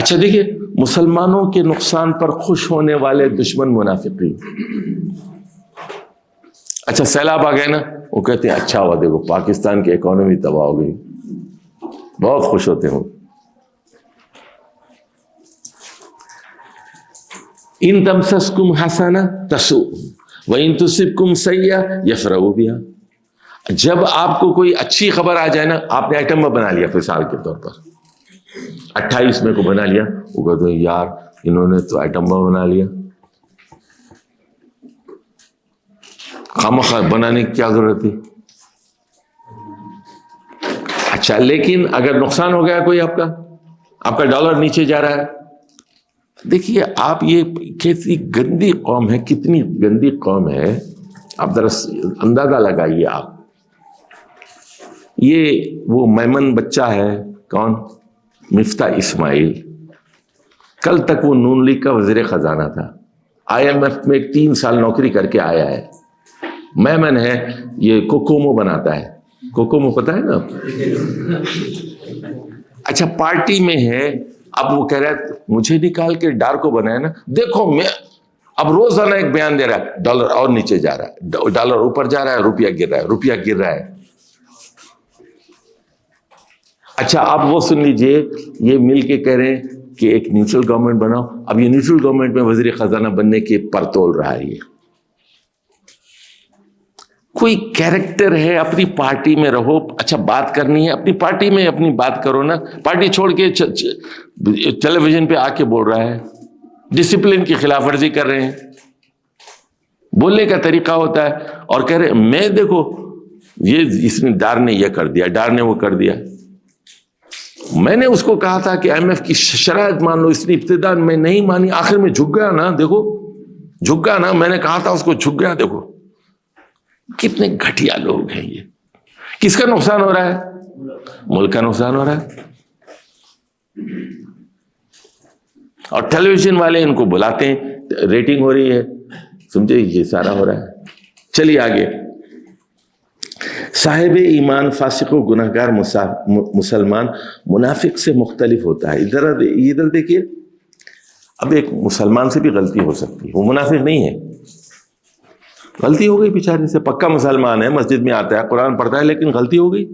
اچھا دیکھیے مسلمانوں کے نقصان پر خوش ہونے والے دشمن منافقین. اچھا سیلاب آ گئے نا, وہ کہتے ہیں اچھا ہوا دیکھو پاکستان کی اکانومی تباہ ہو گئی, بہت خوش ہوتے ہیں. ان تمسسکم حسنہ تسؤہم وان تصبکم سیئہ یفرحوا بہا. جب آپ کو کوئی اچھی خبر آ جائے نا, آپ نے آئٹم بنا لیا مثال کے طور پر 28 میں کو بنا لیا, وہ کہتے ہیں یار انہوں نے تو آئٹم بنا لیا, خامخواہ بنانے کی کیا ضرورت تھی. اچھا لیکن اگر نقصان ہو گیا کوئی, آپ کا ڈالر نیچے جا رہا ہے, دیکھیے آپ یہ کیسی گندی قوم ہے, کتنی گندی قوم ہے, آپ ذرا اندازہ لگائیے. آپ یہ وہ میمن بچہ ہے, کون, مفتاح اسماعیل, کل تک وہ نون لیگ کا وزیر خزانہ تھا, IMF میں 3 سال نوکری کر کے آیا ہے. میمن ہے, یہ کوکومو بناتا ہے, کوکومو پتہ ہے نا. اچھا پارٹی میں ہے, اب وہ کہہ رہا ہے مجھے نکال کے ڈار کو بنایا نا, دیکھو میں اب روزانہ ایک بیان دے رہا ہے, ڈالر اور نیچے جا رہا ہے, ڈالر اوپر جا رہا ہے, روپیہ گر رہا ہے, روپیہ گر رہا ہے. اچھا آپ وہ سن لیجئے, یہ مل کے کہہ رہے ہیں کہ ایک نیوٹرل گورنمنٹ بناؤ. اب یہ نیوٹرل گورنمنٹ میں وزیر خزانہ بننے کے پر تول رہا ہے. یہ کوئی کیریکٹر ہے, اپنی پارٹی میں رہو. اچھا بات کرنی ہے اپنی پارٹی میں, اپنی بات کرو نا. پارٹی چھوڑ کے ٹیلی ویژن پہ آ کے بول رہا ہے, ڈسپلن کی خلاف ورزی کر رہے ہیں. بولنے کا طریقہ ہوتا ہے, اور کہہ رہے میں دیکھو یہ اس نے ڈار نے یہ کر دیا, ڈار نے وہ کر دیا. میں نے اس کو کہا تھا کہ IMF کی شرائط مان لو, اس نے ابتدا میں نہیں مانی, آخر میں جھک گیا نا. دیکھو جھک گیا نا, میں نے کہا تھا اس کو, جھک گیا. دیکھو کتنے گھٹیا لوگ ہیں یہ. کس کا نقصان ہو رہا ہے؟ ملک کا نقصان ہو رہا ہے. اور ٹیلی ویژن والے ان کو بلاتے ہیں, ریٹنگ ہو رہی ہے, سمجھے, یہ سارا ہو رہا ہے. چلیے آگے. صاحب ایمان فاسق و گناہگار مسلمان منافق سے مختلف ہوتا ہے. ادھر دیکھیے, اب ایک مسلمان سے بھی غلطی ہو سکتی ہے, وہ منافق نہیں ہے. غلطی ہو گئی بیچارے سے, پکا مسلمان ہے, مسجد میں آتا ہے, قرآن پڑھتا ہے, لیکن غلطی ہو گئی.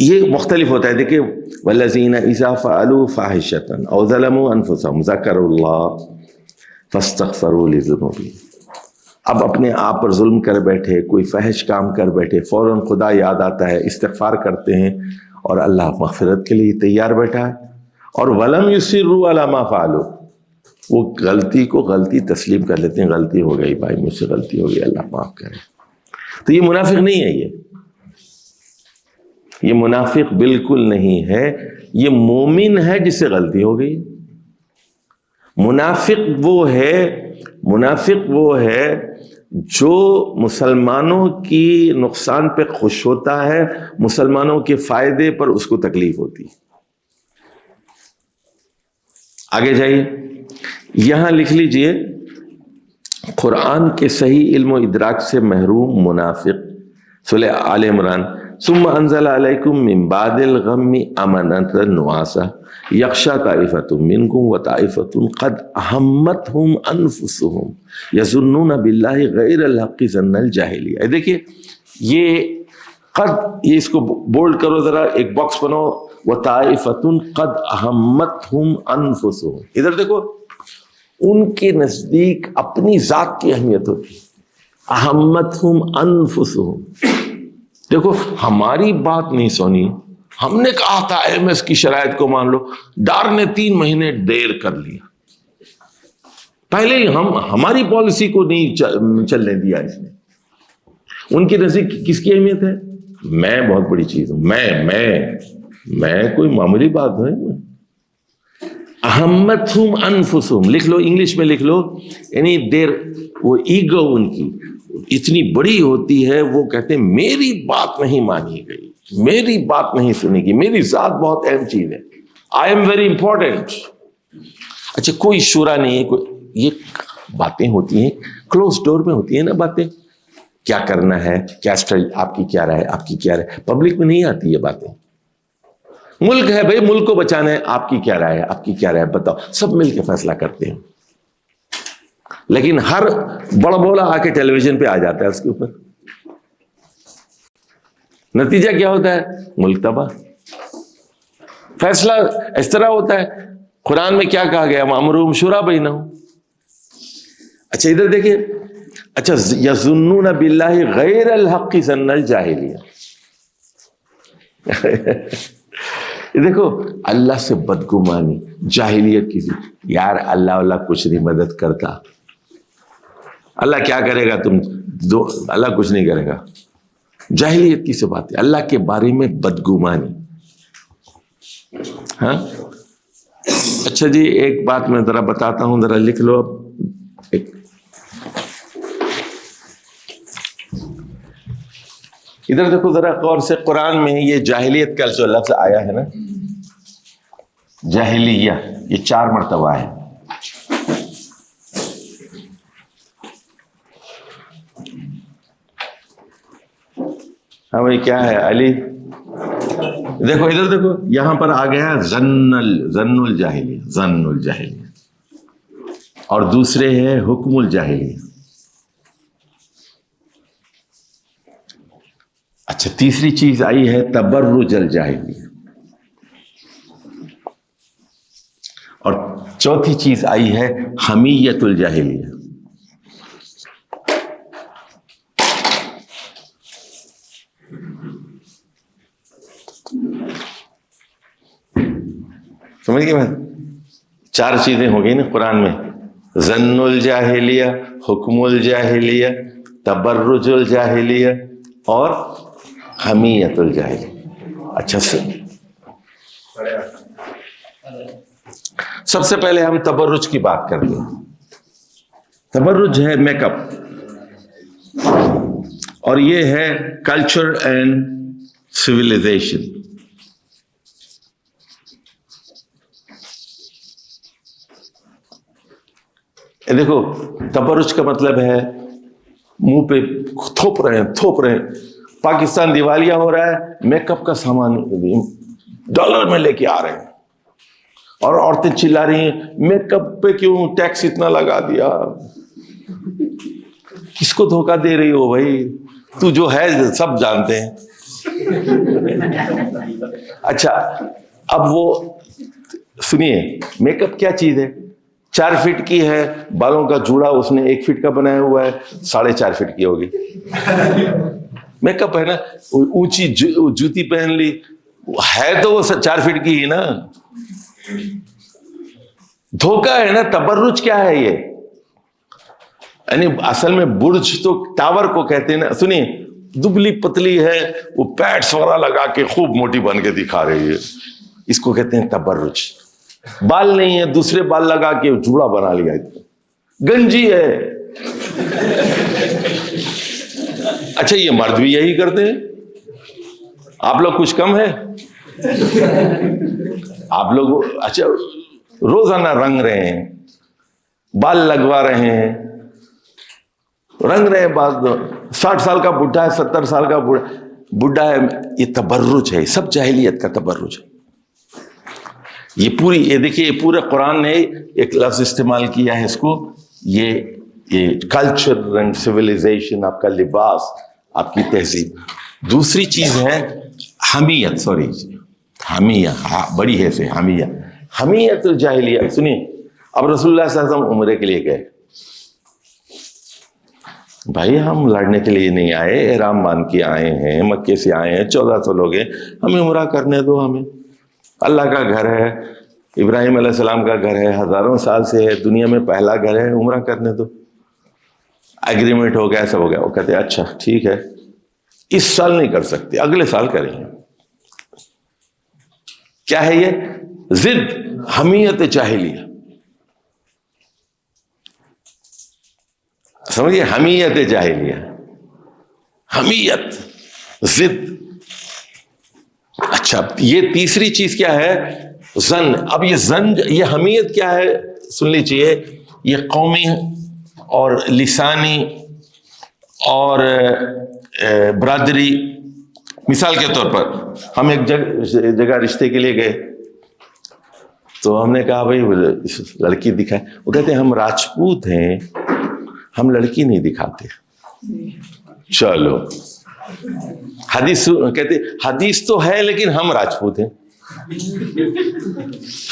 یہ مختلف ہوتا ہے. دیکھیے والذین اذا فعلوا فاحشۃ او ظلموا انفسهم ذکروا اللہ فاستغفروا لذنوبهم. اب اپنے آپ پر ظلم کر بیٹھے, کوئی فحش کام کر بیٹھے, فوراً خدا یاد آتا ہے, استغفار کرتے ہیں, اور اللہ مغفرت کے لیے تیار بیٹھا ہے. اور ولم یصروا علی ما فعلوا, وہ غلطی کو غلطی تسلیم کر لیتے ہیں, غلطی ہو گئی بھائی, مجھ سے غلطی ہو گئی, اللہ معاف کرے. تو یہ منافق نہیں ہے, یہ منافق بالکل نہیں ہے. یہ مومن ہے جس سے غلطی ہو گئی. منافق وہ ہے جو مسلمانوں کی نقصان پہ خوش ہوتا ہے, مسلمانوں کے فائدے پر اس کو تکلیف ہوتی. آگے جائیے, یہاں لکھ لیجئے قرآن کے صحیح علم و ادراک سے محروم منافق. سورہ آل عمران, ثم انزل علیکم من بعد الغم امنۃ نعاسا یغشی طائفۃ منکم وطائفۃ قد اہمتہم انفسہم یظنون باللہ غیر الحق ظن الجاہلیہ. دیکھیے یہ قد, یہ اس کو بولڈ کرو ذرا, ایک باکس بناؤ, وطائفۃ قد اہمتہم انفسہم. ادھر دیکھو, ان کے نزدیک اپنی ذات کی اہمیت ہوتی ہے. اہمتہم انفسہم. دیکھو ہماری بات نہیں سنی, ہم نے کہا تھا IMF کی شرائط کو مان لو, ڈار نے 3 مہینے دیر کر لیا. پہلے ہی ہماری پالیسی کو نہیں چلنے دیا اس نے. ان کے نزدیک کس کی اہمیت ہے؟ میں بہت بڑی چیز ہوں, میں کوئی معمولی بات نہیں. اہمتہم انفسہم لکھ لو, انگلش میں لکھ لو, یعنی دیر, وہ ایگو ان کی اتنی بڑی ہوتی ہے, وہ کہتے ہیں میری بات نہیں مانی گئی, میری بات نہیں سنی گی, میری ذات بہت اہم چیز ہے, آئی ایم ویری امپورٹنٹ. اچھا کوئی شورا نہیں ہے, یہ باتیں ہوتی ہیں کلوز ڈور میں ہوتی ہیں نا باتیں, کیا کرنا ہے, کیا اسٹریٹجی, آپ کی کیا رائے, آپ کی کیا رائے, پبلک میں نہیں آتی یہ باتیں. ملک ہے بھائی، ملک کو بچانا ہے، آپ کی کیا رائے ہے، آپ کی کیا رائے ہے بتاؤ، سب مل کے فیصلہ کرتے ہیں. لیکن ہر بڑا بولا آ کے ٹیلی ویژن پہ آ جاتا ہے اس کے اوپر. نتیجہ کیا ہوتا ہے؟ ملک تباہ. فیصلہ اس طرح ہوتا ہے. قرآن میں کیا کہا گیا؟ وَأَمْرُهُمْ شُورَىٰ بَيْنَهُمْ. اچھا ادھر دیکھیے. اچھا یظنون باللہ غیر الحق ظن الجاہلیہ. دیکھو اللہ سے بدگمانی جاہلیت کی. یار اللہ کچھ نہیں مدد کرتا، اللہ کیا کرے گا، تم دو، اللہ کچھ نہیں کرے گا. جاہلیت کی سے بات ہے، اللہ کے بارے میں بدگمانی. ہاں اچھا جی ایک بات میں ذرا بتاتا ہوں، ذرا لکھ لو. اب ادھر دیکھو ذرا غور سے، قرآن میں یہ جاہلیت کا جو لفظ آیا ہے نا، جاہلیہ، یہ 4 مرتبہ ہے. ہاں بھائی کیا ہے علی؟ دیکھو ادھر دیکھو، یہاں پر آ گیا ظن الجاہلیہ، ظن الجاہلیہ، اور دوسرے ہے حکم الجاہلیہ. اچھا تیسری چیز آئی ہے تبرج الجاہلیہ، اور چوتھی چیز آئی ہے حمیت الجاہلیہ. سمجھ گئے میں؟ 4 چیزیں ہو گئی نا قرآن میں، ظن الجاہلیہ، حکم الجاہلیہ، تبرج الجاہلیہ اور حمیت الجاہلیہ. اچھا سب سے پہلے ہم تبرج کی بات کرتے ہیں. تبرج ہے میک اپ، اور یہ ہے کلچر اینڈ سویلائزیشن. دیکھو تبرج کا مطلب ہے منہ پہ تھوپ رہے ہیں. پاکستان دیوالیہ ہو رہا ہے، میک اپ کا سامان ڈالر میں لے کے آ رہے ہیں، اور عورتیں چلا رہی ہیں میک اپ پہ کیوں ٹیکس اتنا لگا دیا. کس کو دھوکہ دے رہی ہو بھائی؟ تو جو ہے سب جانتے ہیں. اچھا اب وہ سنیے، میک اپ کیا چیز ہے؟ 4 فٹ کی ہے، بالوں کا جوڑا اس نے 1 فٹ کا بنایا ہوا ہے، 4.5 فٹ کی ہوگی. میک اپ ہے نا. اونچی جوتی پہن لی ہے تو وہ 4 فٹ کی ہی نا. دھوکہ ہے نا. تبرج کیا ہے یہ؟ یعنی اصل میں برج تو ٹاور کو کہتے ہیں نا. سنیے دبلی پتلی ہے، وہ پیڈس وغیرہ لگا کے خوب موٹی بن کے دکھا رہی ہے، اس کو کہتے ہیں تبرج. بال نہیں ہے، دوسرے بال لگا کے جوڑا بنا لیا. گنجی ہے. اچھا یہ مرد بھی یہی کرتے ہیں. آپ لوگ کچھ کم ہے؟ آپ لوگ اچھا روزانہ رنگ رہے ہیں، بال لگوا رہے ہیں، رنگ رہے ہیں. بعض 60 سال کا بڈھا ہے، 70 سال کا بڈھا ہے. یہ تبرج ہے، یہ سب جاہلیت کا تبرج ہے. یہ پوری، یہ دیکھیے یہ پورا قرآن نے ایک لفظ استعمال کیا ہے اس کو، یہ کلچر اینڈ سویلائزیشن، آپ کا لباس، آپ کی تہذیب. دوسری چیز ہے حمیت، سوری حمیہ، بڑی ہے سے حمیہ، حمیت الجاہلیہ. سنیے اب رسول اللہ صلی اللہ علیہ وسلم عمرے کے لیے گئے. بھائی ہم لڑنے کے لیے نہیں آئے، احرام باندھ کے آئے ہیں، مکے سے آئے ہیں، 1400 لوگ ہیں، ہمیں عمرہ کرنے دو. ہمیں اللہ کا گھر ہے، ابراہیم علیہ السلام کا گھر ہے، ہزاروں سال سے ہے، دنیا میں پہلا گھر ہے، عمرہ کرنے دو. ایگریمنٹ ہو گیا، سب ہو گیا. وہ کہتے ہیں اچھا ٹھیک ہے، اس سال نہیں کر سکتے، اگلے سال کریں گے. کیا ہے یہ؟ ضد، حمیت جاہلیہ. سمجھیے حمیت جاہلیہ، حمیت، ضد. اچھا یہ تیسری چیز کیا ہے؟ زن. اب یہ زن، یہ حمیت کیا ہے سن لیجیے. یہ قومی اور لسانی اور برادری مثال کے طور پر ہم ایک جگہ رشتے کے لیے گئے تو ہم نے کہا بھائی لڑکی دکھائے. وہ کہتے ہیں ہم راجپوت ہیں, ہم لڑکی نہیں دکھاتے. چلو حدیث کہتے حدیث تو ہے لیکن ہم راجپوت ہیں.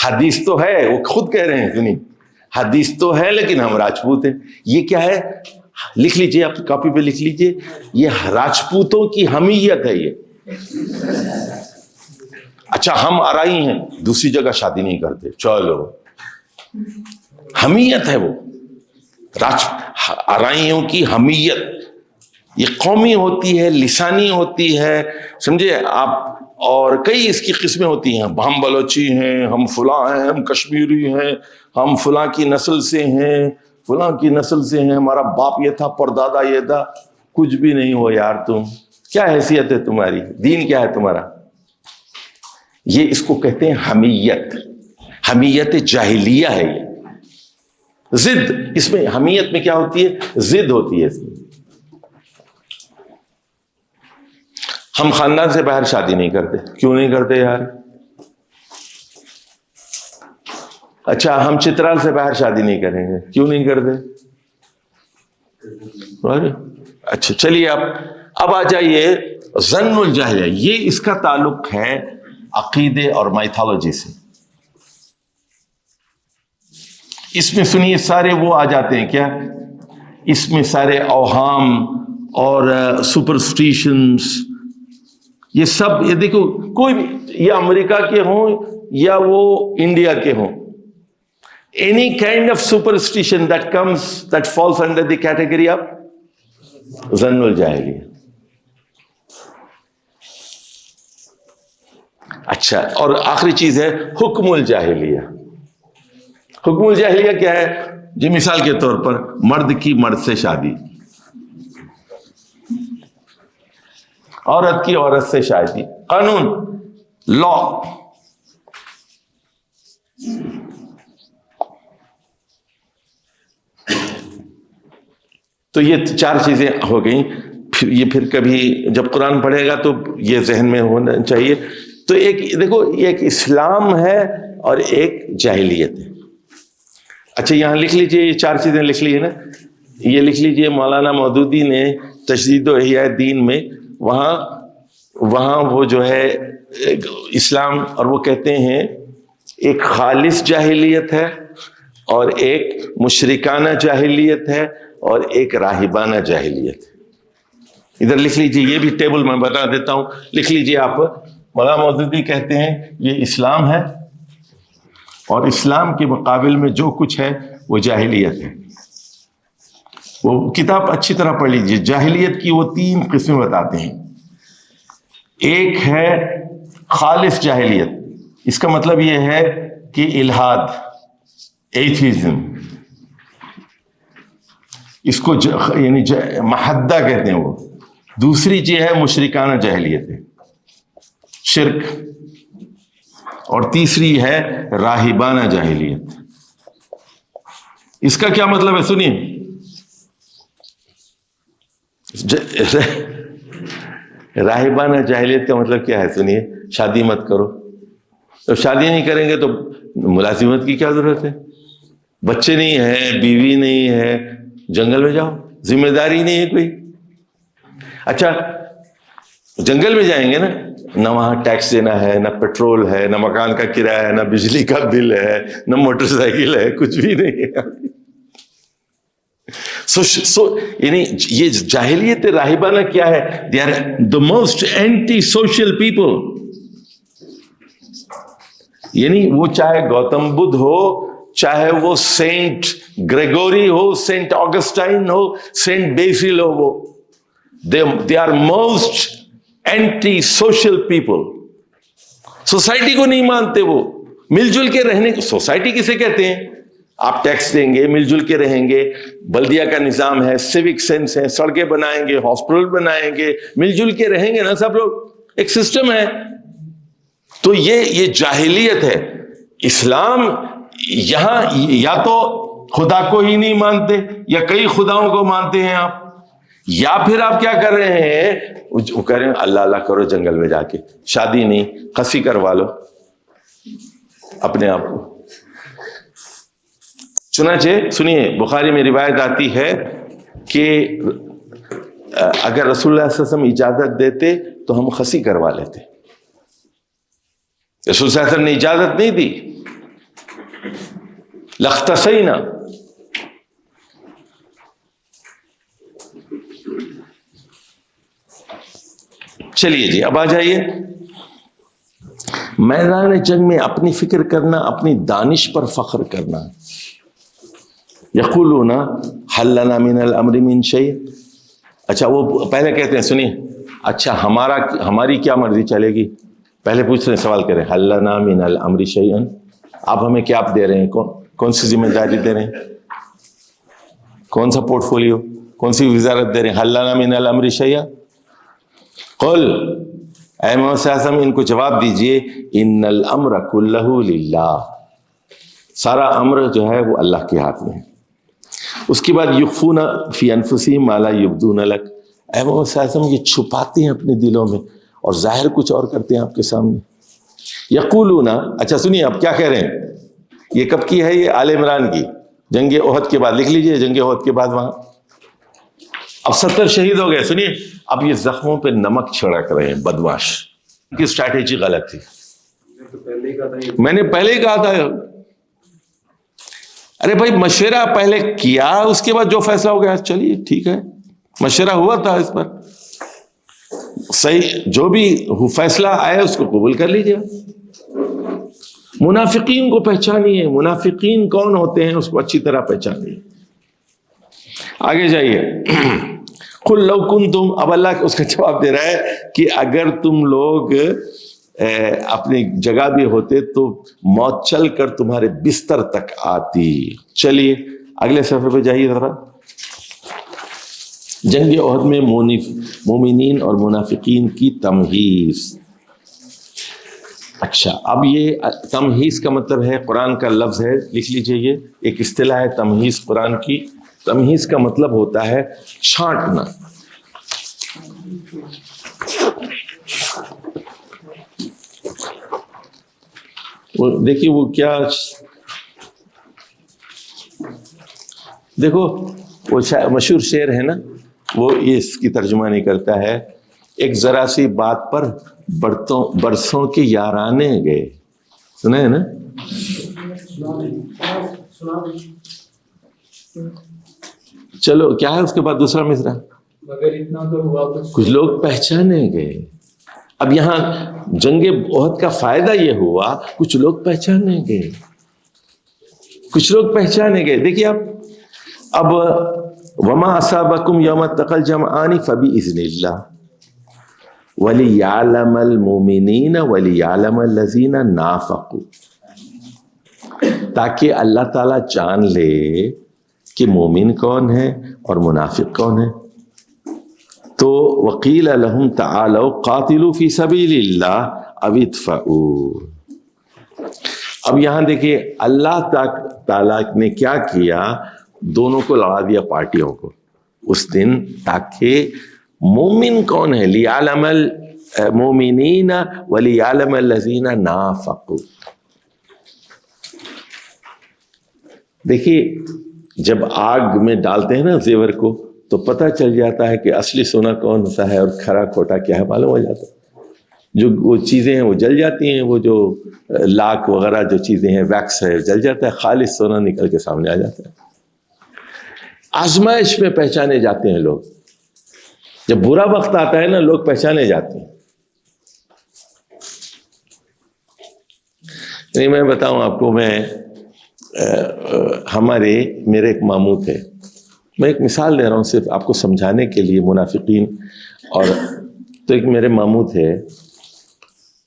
حدیث تو ہے, وہ خود کہہ رہے ہیں, سنی حدیث تو ہے لیکن ہم راجپوت ہیں. یہ کیا ہے؟ لکھ لیجئے, آپ کاپی پہ لکھ لیجئے, یہ راجپوتوں کی حمیت ہے. یہ اچھا ہم آرائی ہیں, دوسری جگہ شادی نہیں کرتے. چلو حمیت ہے, وہ آرائیوں کی حمیت. یہ قومی ہوتی ہے, لسانی ہوتی ہے, سمجھے آپ. اور کئی اس کی قسمیں ہوتی ہیں. ہم بلوچی ہیں, ہم فلاں ہیں, ہم کشمیری ہیں, ہم فلاں کی نسل سے ہیں, فلاں کی نسل سے ہیں, ہمارا باپ یہ تھا, پردادا یہ تھا. کچھ بھی نہیں ہو یار. تم کیا حیثیت ہے تمہاری؟ دین کیا ہے تمہارا؟ یہ اس کو کہتے ہیں حمیت. حمیت جاہلیہ ہے یہ. ضد, اس میں حمیت میں کیا ہوتی ہے؟ ضد ہوتی ہے اس میں. ہم خاندان سے باہر شادی نہیں کرتے. کیوں نہیں کرتے یار؟ اچھا ہم چترال سے باہر شادی نہیں کریں گے. کیوں نہیں کرتے؟ اچھا چلیے اب آ جائیے ظن الجاہلیہ. یہ اس کا تعلق ہے عقیدے اور مائتھولوجی سے. اس میں سنیے سارے وہ آ جاتے ہیں کیا؟ اس میں سارے اوہام اور سپرسٹیشنز, یہ سب. یہ دیکھو کوئی بھی, یہ امریکہ کے ہوں یا وہ انڈیا کے ہوں, any kind of superstition that falls under the category of ظن الجاہلیہ. اچھا, اور آخری چیز ہے حکم الجاہلیہ. حکم الجاہلیہ کیا ہے جی؟ مثال کے طور پر مرد کی مرد سے شادی, عورت کی عورت سے شادی, قانون, لا. تو یہ چار چیزیں ہو گئیں. پھر کبھی جب قرآن پڑھے گا تو یہ ذہن میں ہونا چاہیے. تو ایک دیکھو, ایک اسلام ہے اور ایک جاہلیت ہے. اچھا یہاں لکھ لیجئے, یہ چار چیزیں لکھ لیجیے نا. یہ لکھ لیجئے مولانا مودودی نے تجدید و احیاء دین میں, وہاں وہ جو ہے اسلام, اور وہ کہتے ہیں ایک خالص جاہلیت ہے اور ایک مشرکانہ جاہلیت ہے اور ایک راہبانہ جاہلیت ہے. ادھر لکھ لیجئے, یہ بھی ٹیبل میں بتا دیتا ہوں, لکھ لیجئے آپ. مولانا مودودی کہتے ہیں یہ اسلام ہے اور اسلام کے مقابل میں جو کچھ ہے وہ جاہلیت ہے. وہ کتاب اچھی طرح پڑھ لیجئے. جاہلیت کی وہ 3 قسمیں بتاتے ہیں. ایک ہے خالص جاہلیت, اس کا مطلب یہ ہے کہ الحاد, ایتھیزم, اس کو یعنی محدہ کہتے ہیں وہ. دوسری چیز ہے مشرکانہ جاہلیت ہے, شرک. اور تیسری ہے راہبانہ جاہلیت. اس کا کیا مطلب ہے سنیے. راہبانہ جاہلیت کا مطلب کیا ہے سنیے. شادی مت کرو. تو شادی نہیں کریں گے تو ملازمت کی کیا ضرورت ہے؟ بچے نہیں ہیں, بیوی نہیں ہے, جنگل میں جاؤ, ذمہ داری نہیں ہے کوئی. اچھا جنگل میں جائیں گے نا, نہ وہاں ٹیکس دینا ہے, نہ پیٹرول ہے, نہ مکان کا کرایہ ہے, نہ بجلی کا بل ہے, نہ موٹر سائیکل ہے, کچھ بھی نہیں ہے. یعنی یہ جاہلیت راہبانہ کیا ہے؟ They are the most anti social people. یعنی وہ چاہے گوتم بدھ ہو, چاہے وہ سینٹ گریگوری ہو, سینٹ آگسٹائن ہو, سینٹ بیسل ہو, وہ they are most anti social people. Society کو نہیں مانتے وہ. مل جل کے رہنے کو سوسائٹی کسے کہتے ہیں؟ آپ ٹیکس دیں گے, مل جل کے رہیں گے, بلدیہ کا نظام ہے, سیوک سینس ہے, سڑکیں بنائیں گے, ہاسپٹل بنائیں گے, مل جل کے رہیں گے نا سب لوگ, ایک سسٹم ہے. تو یہ جاہلیت ہے. اسلام یہاں یا تو خدا کو ہی نہیں مانتے یا کئی خداؤں کو مانتے ہیں آپ, یا پھر آپ کیا کر رہے ہیں, وہ کہہ رہے ہیں اللہ اللہ کرو جنگل میں جا کے, شادی نہیں, خسی کروا لو اپنے آپ کو. چنانچہ سنیے, بخاری میں روایت آتی ہے کہ اگر رسول اللہ صلی اللہ علیہ وسلم اجازت دیتے تو ہم خسی کروا لیتے. رسول صلی اللہ علیہ وسلم نے اجازت نہیں دی, لختصینا. چلیے جی, اب آ جائیے. میدان جنگ میں اپنی فکر کرنا, اپنی دانش پر فخر کرنا. یقولون حل لنا من الامر من شیء. اچھا وہ پہلے کہتے ہیں, سنیے, اچھا ہماری کیا مرضی چلے گی. پہلے پوچھ رہے ہیں, سوال کریں, حل لنا من الامر شیء, آپ ہمیں کیا دے رہے ہیں, کون سی ذمہ داری دے رہے ہیں, کون سا پورٹ فولیو, کون سی وزارت دے رہے ہیں. حل لنا من الامر شیء. قل, اے محمد صلی اللہ علیہ وسلم ان کو جواب دیجئے, ان الامر کلہ للہ, سارا امر جو ہے وہ اللہ کے ہاتھ میں ہے. اس کے بعد یخفون فی انفسہم ما لا یبدون لک, اے محمد صلی اللہ علیہ وسلم یہ چھپاتے ہیں اپنے دلوں میں اور ظاہر کچھ اور کرتے ہیں آپ کے سامنے. یقولون, اچھا سنیے اب کیا کہہ رہے ہیں, یہ کب کی ہے, یہ آل عمران کی, جنگ احد کے بعد. لکھ لیجئے, جنگ احد کے بعد وہاں اب 70 شہید ہو گئے. سنیے, اب یہ زخموں پہ نمک چھڑک رہے ہیں بدماش. ان کی اسٹریٹجی غلط تھی. میں نے پہلے ہی کہا تھا, ارے بھائی مشورہ پہلے کیا, اس کے بعد جو فیصلہ ہو گیا چلیے ٹھیک ہے, مشورہ ہوا تھا اس پر, صحیح جو بھی فیصلہ آئے اس کو قبول کر لیجیے. منافقین کو پہچانیے, منافقین کون ہوتے ہیں اس کو اچھی طرح پہچانیے. آگے جائیے. قل لو کنتم, اب اللہ اس کا جواب دے رہا ہے کہ اگر تم لوگ اپنی جگہ بھی ہوتے تو موت چل کر تمہارے بستر تک آتی. چلیے اگلے صفحے پہ جائیے ذرا. جنگ احد میں مومنین اور منافقین کی تمہیز. اچھا اب یہ تمہیز کا مطلب ہے, قرآن کا لفظ ہے, لکھ لیجئے, یہ ایک اصطلاح ہے تمہیز قرآن کی. تمہیز کا مطلب ہوتا ہے چھانٹنا. دیکھیے وہ کیا, دیکھو وہ مشہور شعر ہے نا, وہ اس کی ترجمہ نہیں کرتا ہے, ایک ذرا سی بات پر برسوں کے یارانے گئے. سنا ہے نا, چلو کیا ہے اس کے بعد دوسرا مصرع, مگر اتنا تو ہوا کچھ لوگ پہچانے گئے. اب یہاں جنگ احد کا فائدہ یہ ہوا, کچھ لوگ پہچانے گئے, کچھ لوگ پہچانے گئے. دیکھیے اب وما اصابکم یوم التقى الجمعان فباذن اللہ ولیعلم المؤمنین ولیعلم الذین نافقوا, تاکہ اللہ تعالیٰ جان لے کہ مومن کون ہے اور منافق کون ہے. تو وقیل لهم تعالوا قاتلوا فی سبیل اللہ او ادفعوا. اب یہاں دیکھیے اللہ تعالیٰ نے کیا کیا, دونوں کو لڑا دیا پارٹیوں کو اس دن, تاکہ مومن کون ہے, لیعلم المؤمنین ولیعلم الذین نافقوا. دیکھیے جب آگ میں ڈالتے ہیں نا زیور کو, تو پتہ چل جاتا ہے کہ اصلی سونا کون ہوتا ہے اور کھرا کھوٹا کیا ہے, معلوم ہو جاتا ہے. جو وہ چیزیں ہیں وہ جل جاتی ہیں, وہ جو لاک وغیرہ جو چیزیں ہیں, ویکس ہے, جل جاتا ہے, خالص سونا نکل کے سامنے آ جاتا ہے. آزمائش میں پہچانے جاتے ہیں لوگ. جب برا وقت آتا ہے نا, لوگ پہچانے جاتے ہیں. نہیں میں بتاؤں آپ کو, میرے ایک ماموں تھے, میں ایک مثال دے رہا ہوں صرف آپ کو سمجھانے کے لیے منافقین. اور تو ایک میرے ماموں تھے,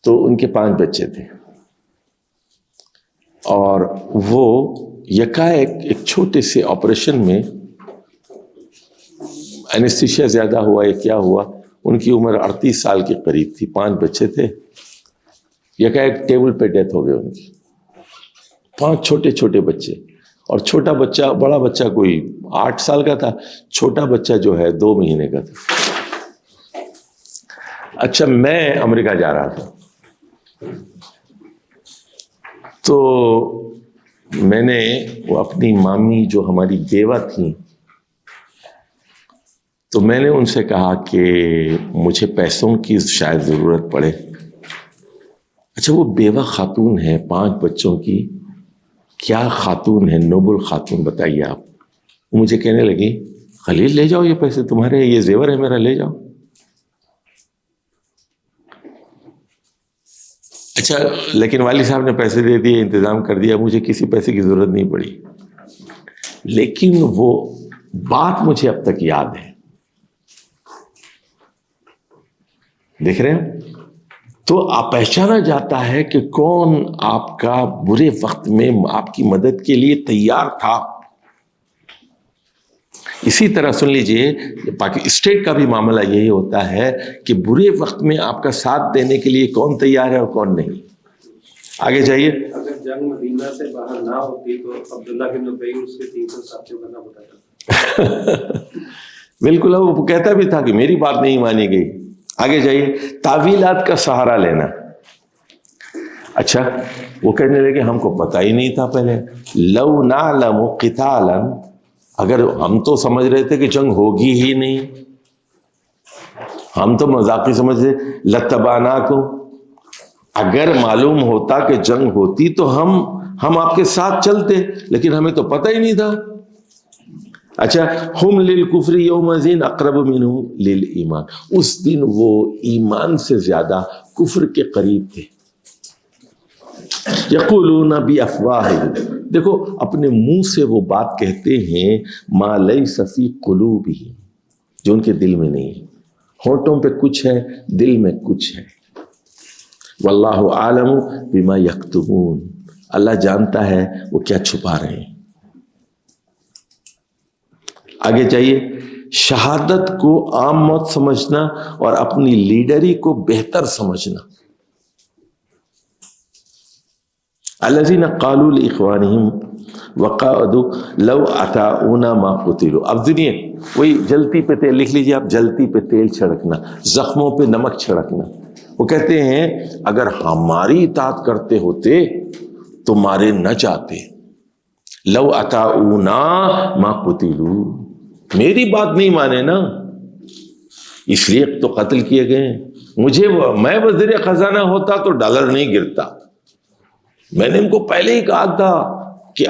تو ان کے 5 بچے تھے, اور وہ ایک چھوٹے سے آپریشن میں اینستھیشیا زیادہ ہوا یا کیا ہوا, ان کی عمر 38 سال کے قریب تھی, 5 بچے تھے, ایک ٹیبل پہ ڈیتھ ہو گئی ان کی. 5 چھوٹے چھوٹے بچے, اور چھوٹا بچہ بڑا بچہ کوئی 8 سال کا تھا, چھوٹا بچہ جو ہے 2 مہینے کا تھا. اچھا میں امریکہ جا رہا تھا, تو میں نے وہ اپنی مامی جو ہماری بیوہ تھیں, تو میں نے ان سے کہا کہ مجھے پیسوں کی شاید ضرورت پڑے. اچھا وہ بیوہ خاتون ہے 5 بچوں کی, کیا خاتون ہے, نوبل خاتون, بتائیے آپ. وہ مجھے کہنے لگی خلیل لے جاؤ یہ پیسے تمہارے, یہ زیور ہے میرا, لے جاؤ. اچھا لیکن والد صاحب نے پیسے دے دیے, انتظام کر دیا, مجھے کسی پیسے کی ضرورت نہیں پڑی. لیکن وہ بات مجھے اب تک یاد ہے. دیکھ رہے ہیں, تو آپ پہچانا جاتا ہے کہ کون آپ کا برے وقت میں آپ کی مدد کے لیے تیار تھا. اسی طرح سن لیجئے, اسٹیٹ کا بھی معاملہ یہی ہوتا ہے کہ برے وقت میں آپ کا ساتھ دینے کے لیے کون تیار ہے اور کون نہیں. آگے جائیے. اگر جنگ مدینہ سے باہر نہ ہوتی تو عبداللہ بن ابی اس کے 300 ساتھیوں کا نہ بتاتا. بالکل, وہ کہتا بھی تھا کہ میری بات نہیں مانی گئی. آگے جائیے. تعویلات کا سہارا لینا. اچھا وہ کہنے لگے ہم کو پتہ ہی نہیں تھا پہلے. لو نعلم قتالا, اگر ہم تو سمجھ رہے تھے کہ جنگ ہوگی ہی نہیں, ہم تو مذاقی سمجھ رہے. لتبعناکم, اگر معلوم ہوتا کہ جنگ ہوتی تو ہم آپ کے ساتھ چلتے, لیکن ہمیں تو پتہ ہی نہیں تھا. اچھا ہم للکفر یومئذ اقرب منہ للایمان, اس دن وہ ایمان سے زیادہ کفر کے قریب تھے. یقولون بافواہہم, دیکھو اپنے منہ سے وہ بات کہتے ہیں ما لیس فی قلوبہم, جو ان کے دل میں نہیں ہے. ہونٹوں پہ کچھ ہے, دل میں کچھ ہے. واللہ عالم بما یکتمون, اللہ جانتا ہے وہ کیا چھپا رہے ہیں. آگے چاہیے. شہادت کو عام موت سمجھنا اور اپنی لیڈری کو بہتر سمجھنا. الذین قالوا لاخوانہم وقعدوا لو اطاعونا ما قتلوا. اب سنیے, وہی جلتی پہ تیل لکھ لیجیے آپ, جلتی پہ تیل چھڑکنا, زخموں پہ نمک چھڑکنا. وہ کہتے ہیں اگر ہماری اطاعت کرتے ہوتے تو مارے نہ جاتے. لو اطاعونا ما قتلوا, میری بات نہیں مانے نا, اس لیے تو قتل کیے گئے. میں وزیر خزانہ ہوتا تو ڈالر نہیں گرتا. میں نے ان کو پہلے ہی کہا تھا کہ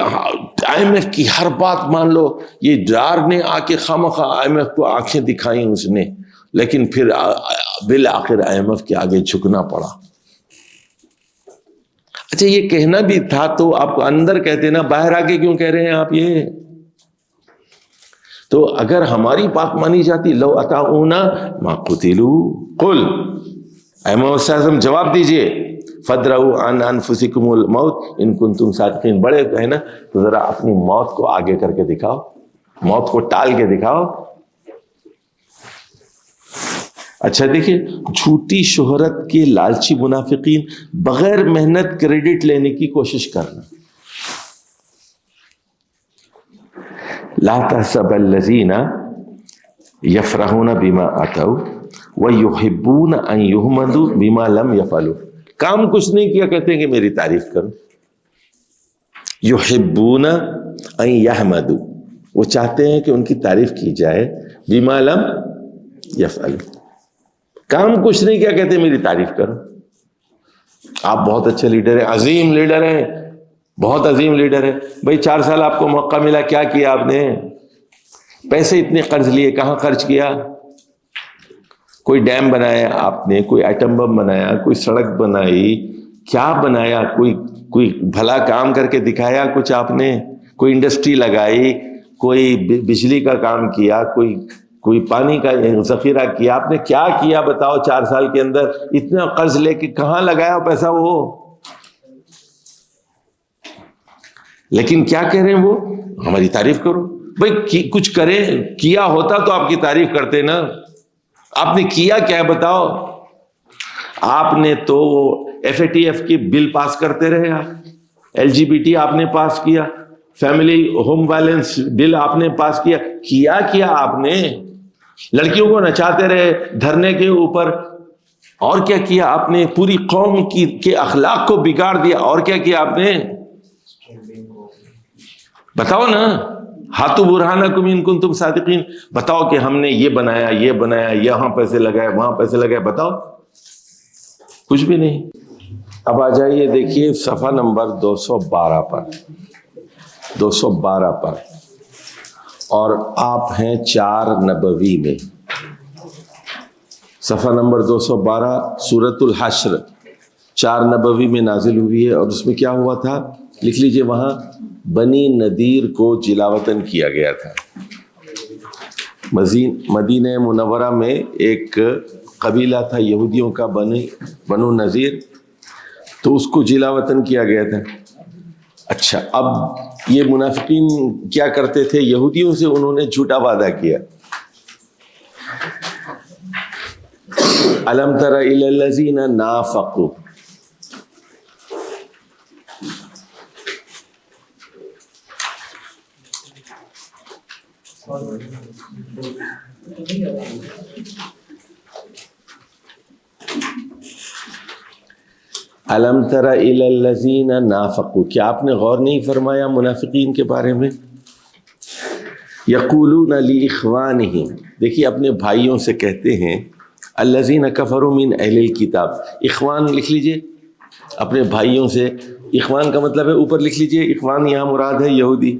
IMF کی ہر بات مان لو. یہ ڈار نے آ کے خامخواہ IMF کو آنکھیں دکھائیں اس نے, لیکن پھر بالآخر IMF کے آگے جھکنا پڑا. اچھا یہ کہنا بھی تھا تو آپ اندر کہتے نا, باہر آ کے کیوں کہہ رہے ہیں آپ یہ؟ تو اگر ہماری بات مانی جاتی, لو اطاعونا ما قتلوا. قل, اے محمد صلی اللہ علیہ وسلم جواب دیجئے, فادرؤوا عن انفسکم الموت ان کنتم صادقین. بڑے ہے نا, تو ذرا اپنی موت کو آگے کر کے دکھاؤ, موت کو ٹال کے دکھاؤ. اچھا دیکھیں, جھوٹی شہرت کے لالچی منافقین بغیر محنت کریڈٹ لینے کی کوشش کرنا. لا تحسب الذین یفرحون بما اتوا ویحبون ان یحمدوا بما لم یفعلوا. کام کچھ نہیں کیا, کہتے ہیں کہ میری تعریف کرو. یحبون ان یحمدوا, وہ چاہتے ہیں کہ ان کی تعریف کی جائے. بما لم یفعلوا, کام کچھ نہیں کیا, کہتے ہیں میری تعریف کرو. آپ بہت اچھے لیڈر ہیں, عظیم لیڈر ہیں, بہت عظیم لیڈر ہے. بھائی 4 سال آپ کو موقع ملا, کیا کیا آپ نے؟ پیسے اتنے قرض لیے, کہاں خرچ کیا؟ کوئی ڈیم بنایا آپ نے, کوئی ایٹم بم بنایا, کوئی سڑک بنائی, کیا بنایا؟ کوئی بھلا کام کر کے دکھایا کچھ آپ نے؟ کوئی انڈسٹری لگائی, کوئی بجلی کا کام کیا, کوئی پانی کا ذخیرہ کیا آپ نے؟ کیا کیا بتاؤ 4 سال کے اندر؟ اتنا قرض لے کے کہاں لگایا پیسہ وہ؟ لیکن کیا کہہ رہے ہیں وہ؟ ہماری تعریف کرو. بھائی کچھ کریں, کیا ہوتا تو آپ کی تعریف کرتے نا. آپ نے کیا کیا بتاؤ؟ آپ نے تو FATF کی بل پاس کرتے رہے, آپ LGBT آپ نے پاس کیا, فیملی ہوم وائلنس بل آپ نے پاس کیا آپ نے، لڑکیوں کو نچاتے رہے دھرنے کے اوپر، اور کیا کیا آپ نے؟ پوری قوم کے اخلاق کو بگاڑ دیا، اور کیا کیا آپ نے؟ بتاؤ نا، ہاتھو برہانکم ان کنتم صادقین، بتاؤ کہ ہم نے یہ بنایا، یہ بنایا، یہاں پیسے لگائے، وہاں پیسے لگائے، بتاؤ، کچھ بھی نہیں۔ اب آ جائیے دیکھیے صفحہ نمبر 212 پر، 212 پر، اور آپ ہیں 4 نبوی میں، صفحہ نمبر 212 سورۃ الحشر 4 نبوی میں نازل ہوئی ہے، اور اس میں کیا ہوا تھا لکھ لیجئے وہاں، بنی نذیر کو جلاوطن کیا گیا تھا۔ مدینہ منورہ میں ایک قبیلہ تھا یہودیوں کا، بنو نذیر، تو اس کو جلاوطن کیا گیا تھا۔ اچھا، اب یہ منافقین کیا کرتے تھے؟ یہودیوں سے انہوں نے جھوٹا وعدہ کیا، الم تر الی الذین نافقوا، الم تر الی الذین نافقوا، کیا آپ نے غور نہیں فرمایا منافقین کے بارے میں؟ یقولون لاخوانہم، دیکھیے اپنے بھائیوں سے کہتے ہیں، الذین کفروا من اہل الکتاب، اخوان لکھ لیجئے، اپنے بھائیوں سے، اخوان کا مطلب ہے، اوپر لکھ لیجئے، اخوان یہاں مراد ہے یہودی،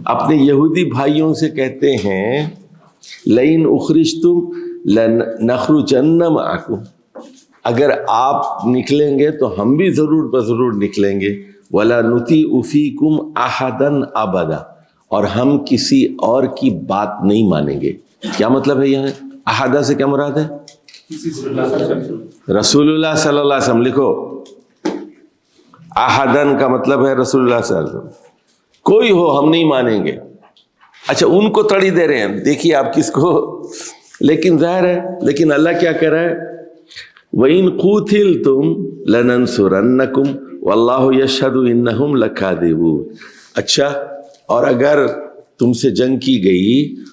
اپنے یہودی بھائیوں سے کہتے ہیں، لئن اخرجتم لنخرجن معکم، اگر آپ نکلیں گے تو ہم بھی ضرور بضرور نکلیں گے، ولا نطیع فیکم احدا ابدا، اور ہم کسی اور کی بات نہیں مانیں گے۔ کیا مطلب ہے یہاں احدا سے کیا مراد ہے؟ رسول اللہ صلی اللہ علیہ وسلم، لکھو، احدن کا مطلب ہے رسول اللہ صلی اللہ علیہ وسلم، کوئی ہو ہم نہیں مانیں گے۔ اچھا، ان کو تڑی دے رہے ہیں، دیکھیے آپ کس کو، لیکن ظاہر ہے، لیکن اللہ کیا کہہ رہا ہے، وَإِن قُوتِلْتُمْ لَنَنْصُرَنَّكُمْ وَاللَّهُ يَشْهَدُ إِنَّهُمْ لَكَاذِبُونَ، اچھا، اور اگر تم سے جنگ کی گئی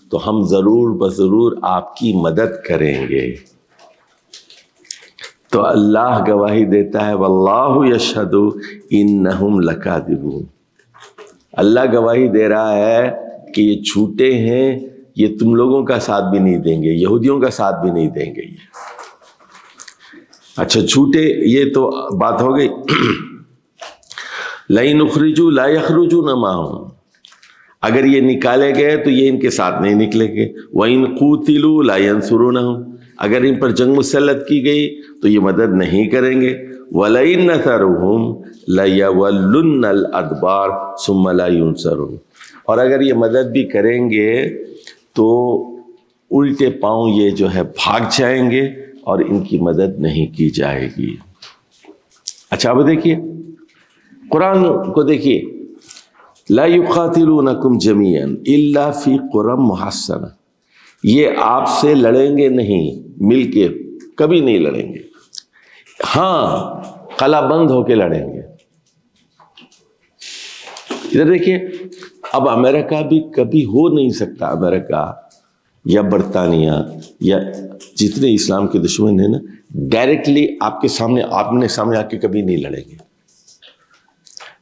تو ہم ضرور بضرور آپ کی مدد کریں گے۔ تو اللہ گواہی دیتا ہے، وَاللَّهُ يَشْهَدُ إِنَّهُمْ لَكَاذِبُونَ، اللہ گواہی دے رہا ہے کہ یہ جھوٹے ہیں، یہ تم لوگوں کا ساتھ بھی نہیں دیں گے، یہودیوں کا ساتھ بھی نہیں دیں گے یہ۔ اچھا، جھوٹے، یہ تو بات ہو گئی۔ لئن اخرجوا لا یخرجون معهم، اگر یہ نکالے گئے تو یہ ان کے ساتھ نہیں نکلیں گے۔ وَإِن قُوتِلُوا لَا يَنْصُرُونَهُمْ، اگر ان پر جنگ مسلط کی گئی تو یہ مدد نہیں کریں گے۔ وَلَئِن نَصَرُوهُمْ لَيَوَلُّنَّ الْأَدْبَارَ ثُمَّ لَا يُنْصَرُونَ، اور اگر یہ مدد بھی کریں گے تو الٹے پاؤں یہ جو ہے بھاگ جائیں گے اور ان کی مدد نہیں کی جائے گی۔ اچھا، اب دیکھیے قرآن کو، دیکھیے، لا یقاتلونکم جمیعا الا فی قری محصنہ، یہ آپ سے لڑیں گے نہیں مل کے، کبھی نہیں لڑیں گے، ہاں قلعہ بند ہو کے لڑیں گے۔ ادھر دیکھیے، اب امریکہ بھی کبھی ہو نہیں سکتا، امریکہ یا برطانیہ یا جتنے اسلام کے دشمن ہیں نا، ڈائریکٹلی آپ کے سامنے آمنے سامنے آ کے کبھی نہیں لڑیں گے۔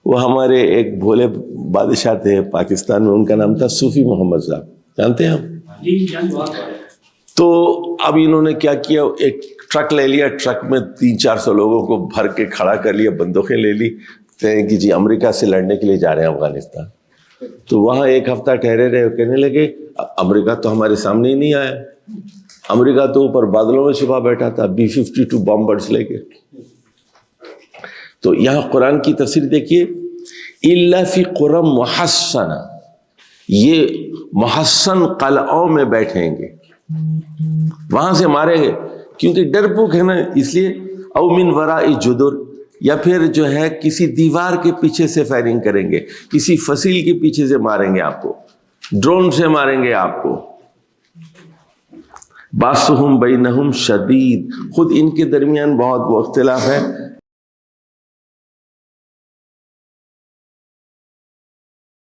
وہ ہمارے ایک بھولے بادشاہ تھے پاکستان میں، ان کا نام تھا صوفی محمد صاحب، جانتے ہیں ہم؟ جی جانتے۔ تو اب انہوں نے کیا کیا، ایک ٹرک لے لیا، ٹرک میں 300-400 لوگوں کو بھر کے کھڑا کر لیا، بندوقیں لے لی، کہ جی امریکہ سے لڑنے کے لیے جا رہے ہیں افغانستان۔ تو وہاں ایک ہفتہ ٹھہرے رہے، کہنے لگے امریکہ تو ہمارے سامنے ہی نہیں آیا، امریکہ تو اوپر بادلوں میں چھپا بیٹھا تھا B-52 بامبرز لے کے۔ تو یہاں قرآن کی تفسیر دیکھیے، الا فی قری محصنہ، یہ محصن قلعوں میں بیٹھیں گے، وہاں سے ماریں گے، کیونکہ ڈرپوک ہے نا، اس لیے، او من وراء جدر، یا پھر جو ہے کسی دیوار کے پیچھے سے فائرنگ کریں گے، کسی فصیل کے پیچھے سے ماریں گے آپ کو، ڈرون سے ماریں گے آپ کو۔ باسہم بینہم شدید، خود ان کے درمیان بہت وہ اختلاف ہے،